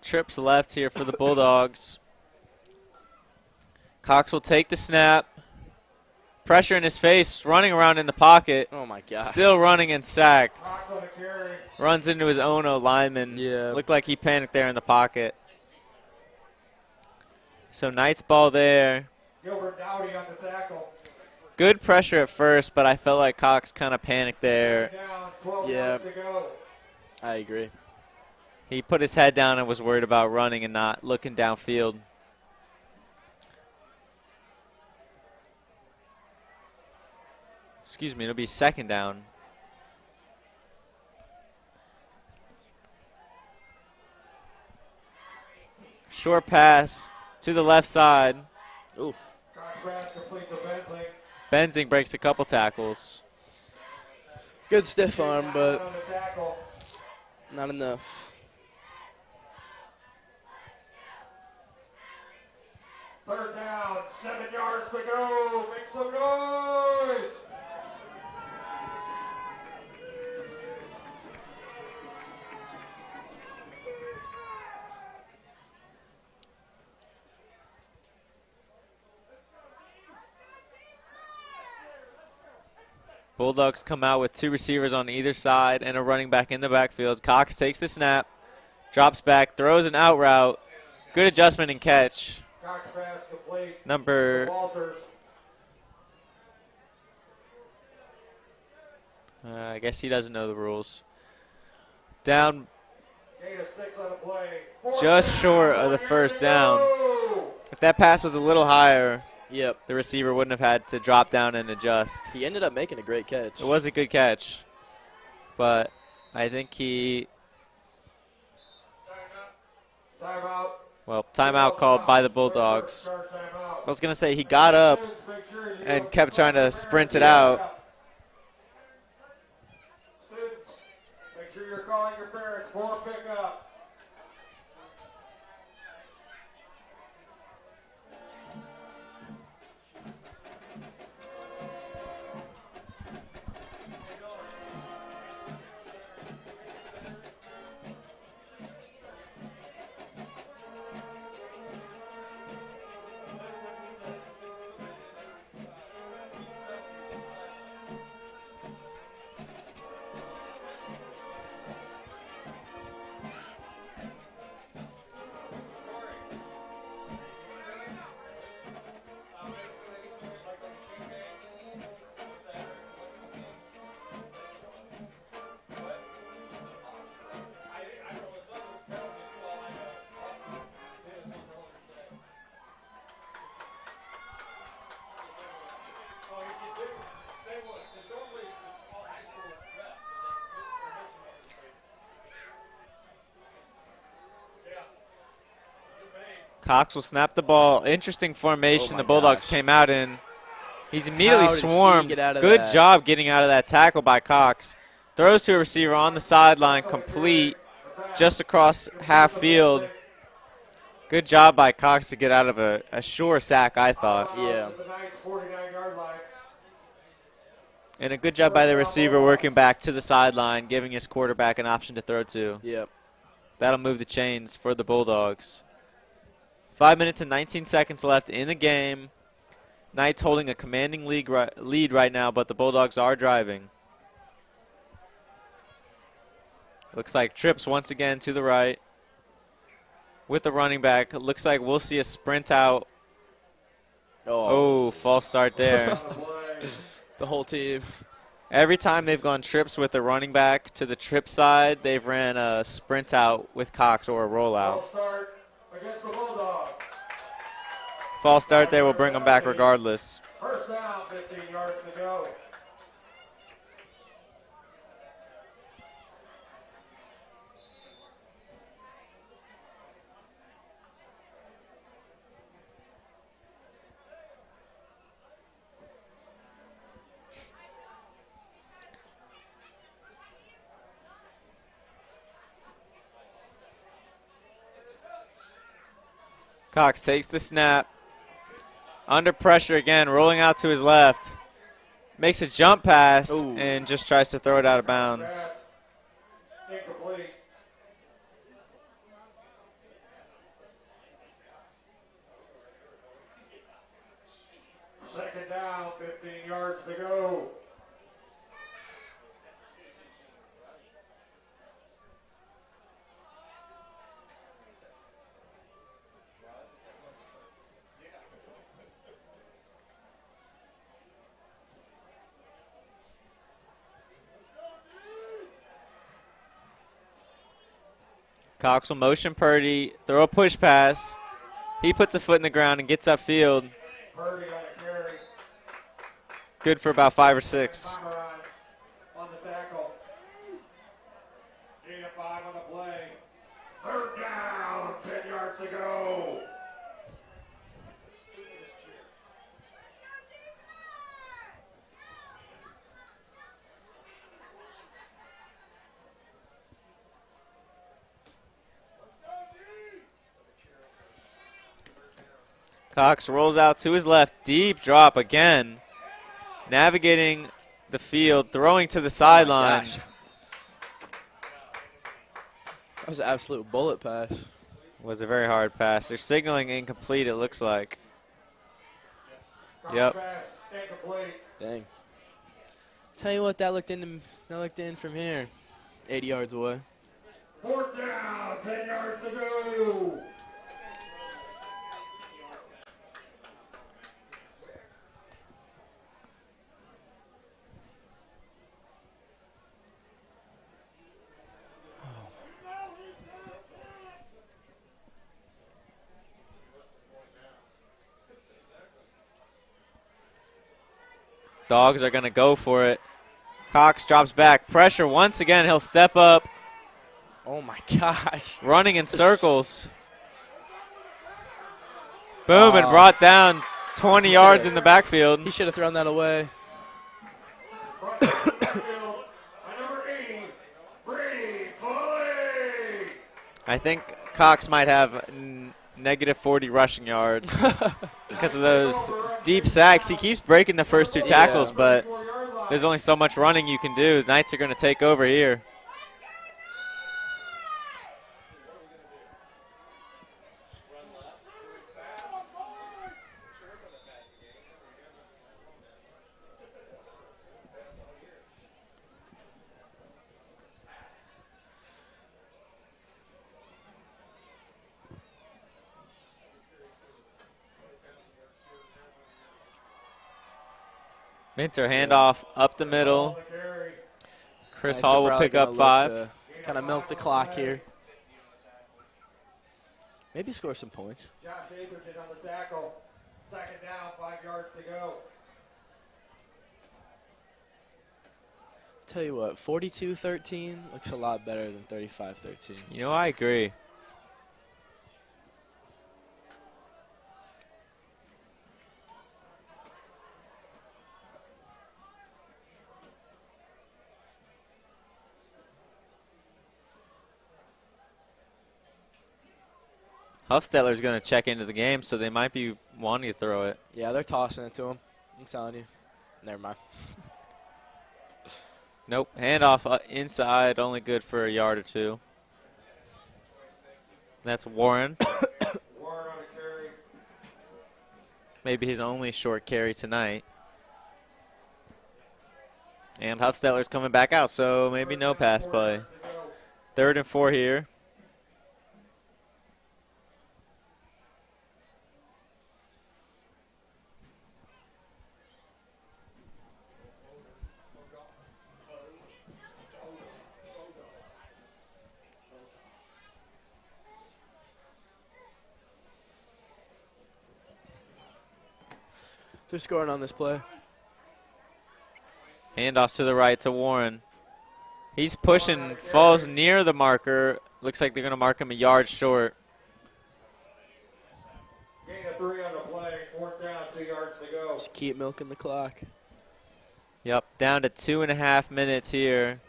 Trips left here for the Bulldogs. Cox will take the snap. Pressure in his face, running around in the pocket. Oh, my gosh. Still running and sacked. Cox on the carry. Runs into his own O-lineman. Yeah. Looked like he panicked there in the pocket. So Knight's ball there. Gilbert Dowdy on the tackle. Good pressure at first, but I felt like Cox kind of panicked there. Down, 12 Yeah. yards to go. I agree. He put his head down and was worried about running and not looking downfield. Excuse me, it'll be 2nd down. Short pass to the left side. Ooh. Cox pass complete to Benzing. Benzing breaks a couple tackles. Good stiff arm, but On the tackle. not enough. Third down, 7 yards to go. Make some noise. Bulldogs come out with 2 receivers on either side and a running back in the backfield. Cox takes the snap, drops back, throws an out route. Good adjustment and catch. Cox pass complete. Number, Walters. I guess he doesn't know the rules. Down Gain of 6 on the play. just short of the first down. If that pass was a little higher, Yep. the receiver wouldn't have had to drop down and adjust. He ended up making a great catch. It was a good catch, but I think he, Timeout. well, timeout called by the Bulldogs. I was going to say he got up and kept trying to sprint it out. Students, make sure you're calling your parents for a pickup. Cox will snap the ball. Interesting formation Oh the my Bulldogs gosh. came out in. He's immediately How did he swarmed. get out of Good that? job getting out of that tackle by Cox. Throws to a receiver on the sideline, complete, just across half field. Good job by Cox to get out of a sure sack, I thought. Yeah. The Knights 49-yard line. And a good job by the receiver working back to the sideline, giving his quarterback an option to throw to. Yep. That'll move the chains for the Bulldogs. 5 minutes and 19 seconds left in the game. Knights holding a commanding lead right now, but the Bulldogs are driving. Looks like trips once again to the right with the running back. Looks like we'll see a sprint out. Oh, false start there. The whole team. Every time they've gone trips with the running back to the trip side, they've ran a sprint out with Cox or a rollout. False start against the Bulldogs. False start there will bring them back regardless. First down, 15 yards to go. Cox takes the snap. Under pressure again, rolling out to his left. Makes a jump pass and just tries to throw it out of bounds. Incomplete. Second down, 15 yards to go. Cox will motion Purdy, throw a push pass. He puts a foot in the ground and gets upfield. Purdy on a carry. Good for about 5 or 6. Timer on the tackle. 3 to 5 on the play. Third down, 10 yards to go. Cox rolls out to his left. Deep drop again. Navigating the field, throwing to the sideline. That was an absolute bullet pass. Was a very hard pass. They're signaling incomplete, it looks like. Yep. Pass, incomplete. Dang. Tell you what, that looked in from here. 80 yards away. Fourth down, 10 yards to go. Dogs are going to go for it. Cox drops back. Pressure once again. He'll step up. Oh, my gosh. Running in circles. Boom, and brought down 20 yards in the backfield. He should have thrown that away. I think Cox might have negative 40 rushing yards because of those deep sacks. He keeps breaking the first 2 tackles, but there's only so much running you can do. The Knights are going to take over here. Minter handoff up the middle. Chris Hall will pick up 5. Kind of milk the clock here. Maybe score some points. Josh Atherton on the tackle. Second down, 5 yards to go. Tell you what, 42-13 looks a lot better than 35-13. You know, I agree. Huffstetler's going to check into the game, so they might be wanting to throw it. Yeah, they're tossing it to him. I'm telling you. Never mind. Nope. Handoff inside, only good for a yard or 2. That's Warren. Warren on a carry. Maybe his only short carry tonight. And Huffstetler's coming back out, so maybe no pass play. 3rd and 4 here. They're scoring on this play. Hand off to the right to Warren. He's pushing, falls near the marker. Looks like they're going to mark him a yard short. Gain of 3 on the play. 4th down, 2 yards to go. Just keep milking the clock. Yep, down to 2.5 minutes here.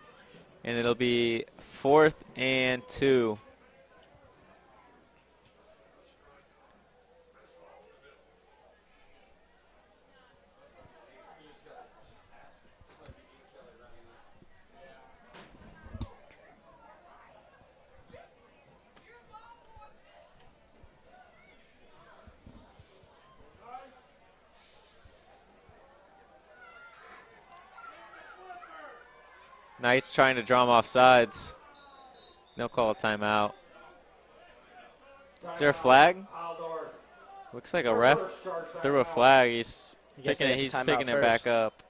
And it'll be 4th and 2. Knights trying to draw him off sides. No call a timeout. Is there a flag? Looks like a ref threw a flag. He's picking it back up.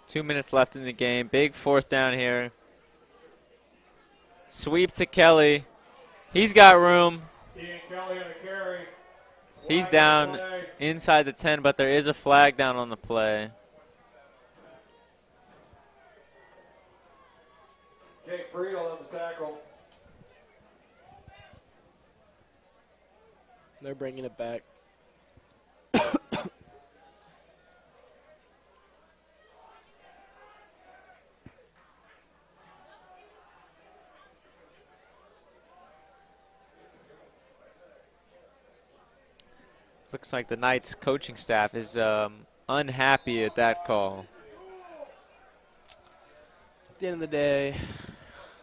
Two minutes left in the game. Big 4th down here. Sweep to Kelly. He's got room. He's down inside the 10, but there is a flag down on the play. Jake Friedel on the tackle. They're bringing it back. Looks like the Knights coaching staff is unhappy at that call. At the end of the day,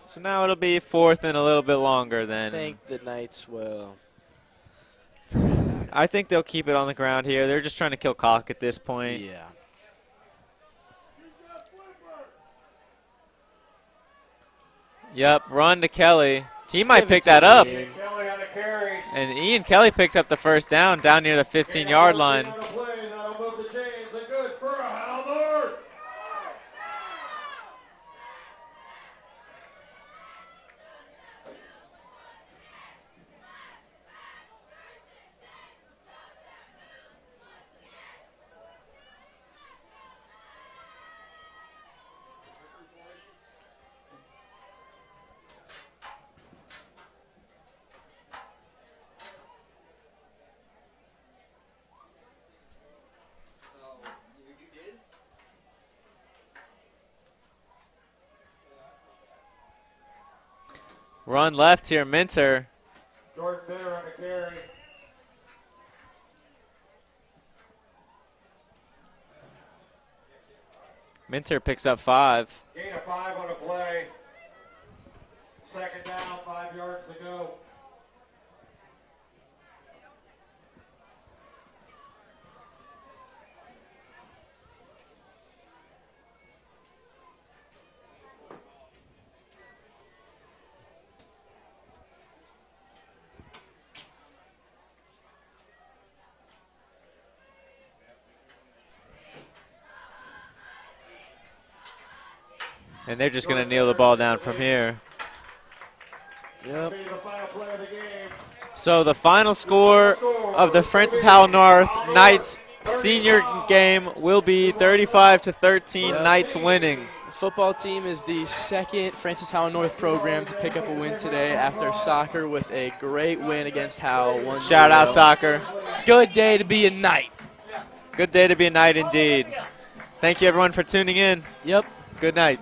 so now it'll be 4th and a little bit longer then. I think the Knights will. I think they'll keep it on the ground here. They're just trying to kill clock at this point. Yeah. Yep, run to Kelly. He might pick that up. And Ian Kelly picked up the 1st down near the 15-yard line. Run left here, Minter. Jordan Bitter on the carry. Minter picks up 5. Gain of 5 on the play. 2nd down, 5 yards to go. And they're just going to kneel the ball down from here. Yep. So the final score of the Francis Howell North Knights senior game will be 35-13, Yep. Knights winning. The football team is the second Francis Howell North program to pick up a win today after soccer with a great win against Howell. 1-0. Shout out soccer. Good day to be a Knight. Good day to be a Knight indeed. Thank you everyone for tuning in. Yep. Good night.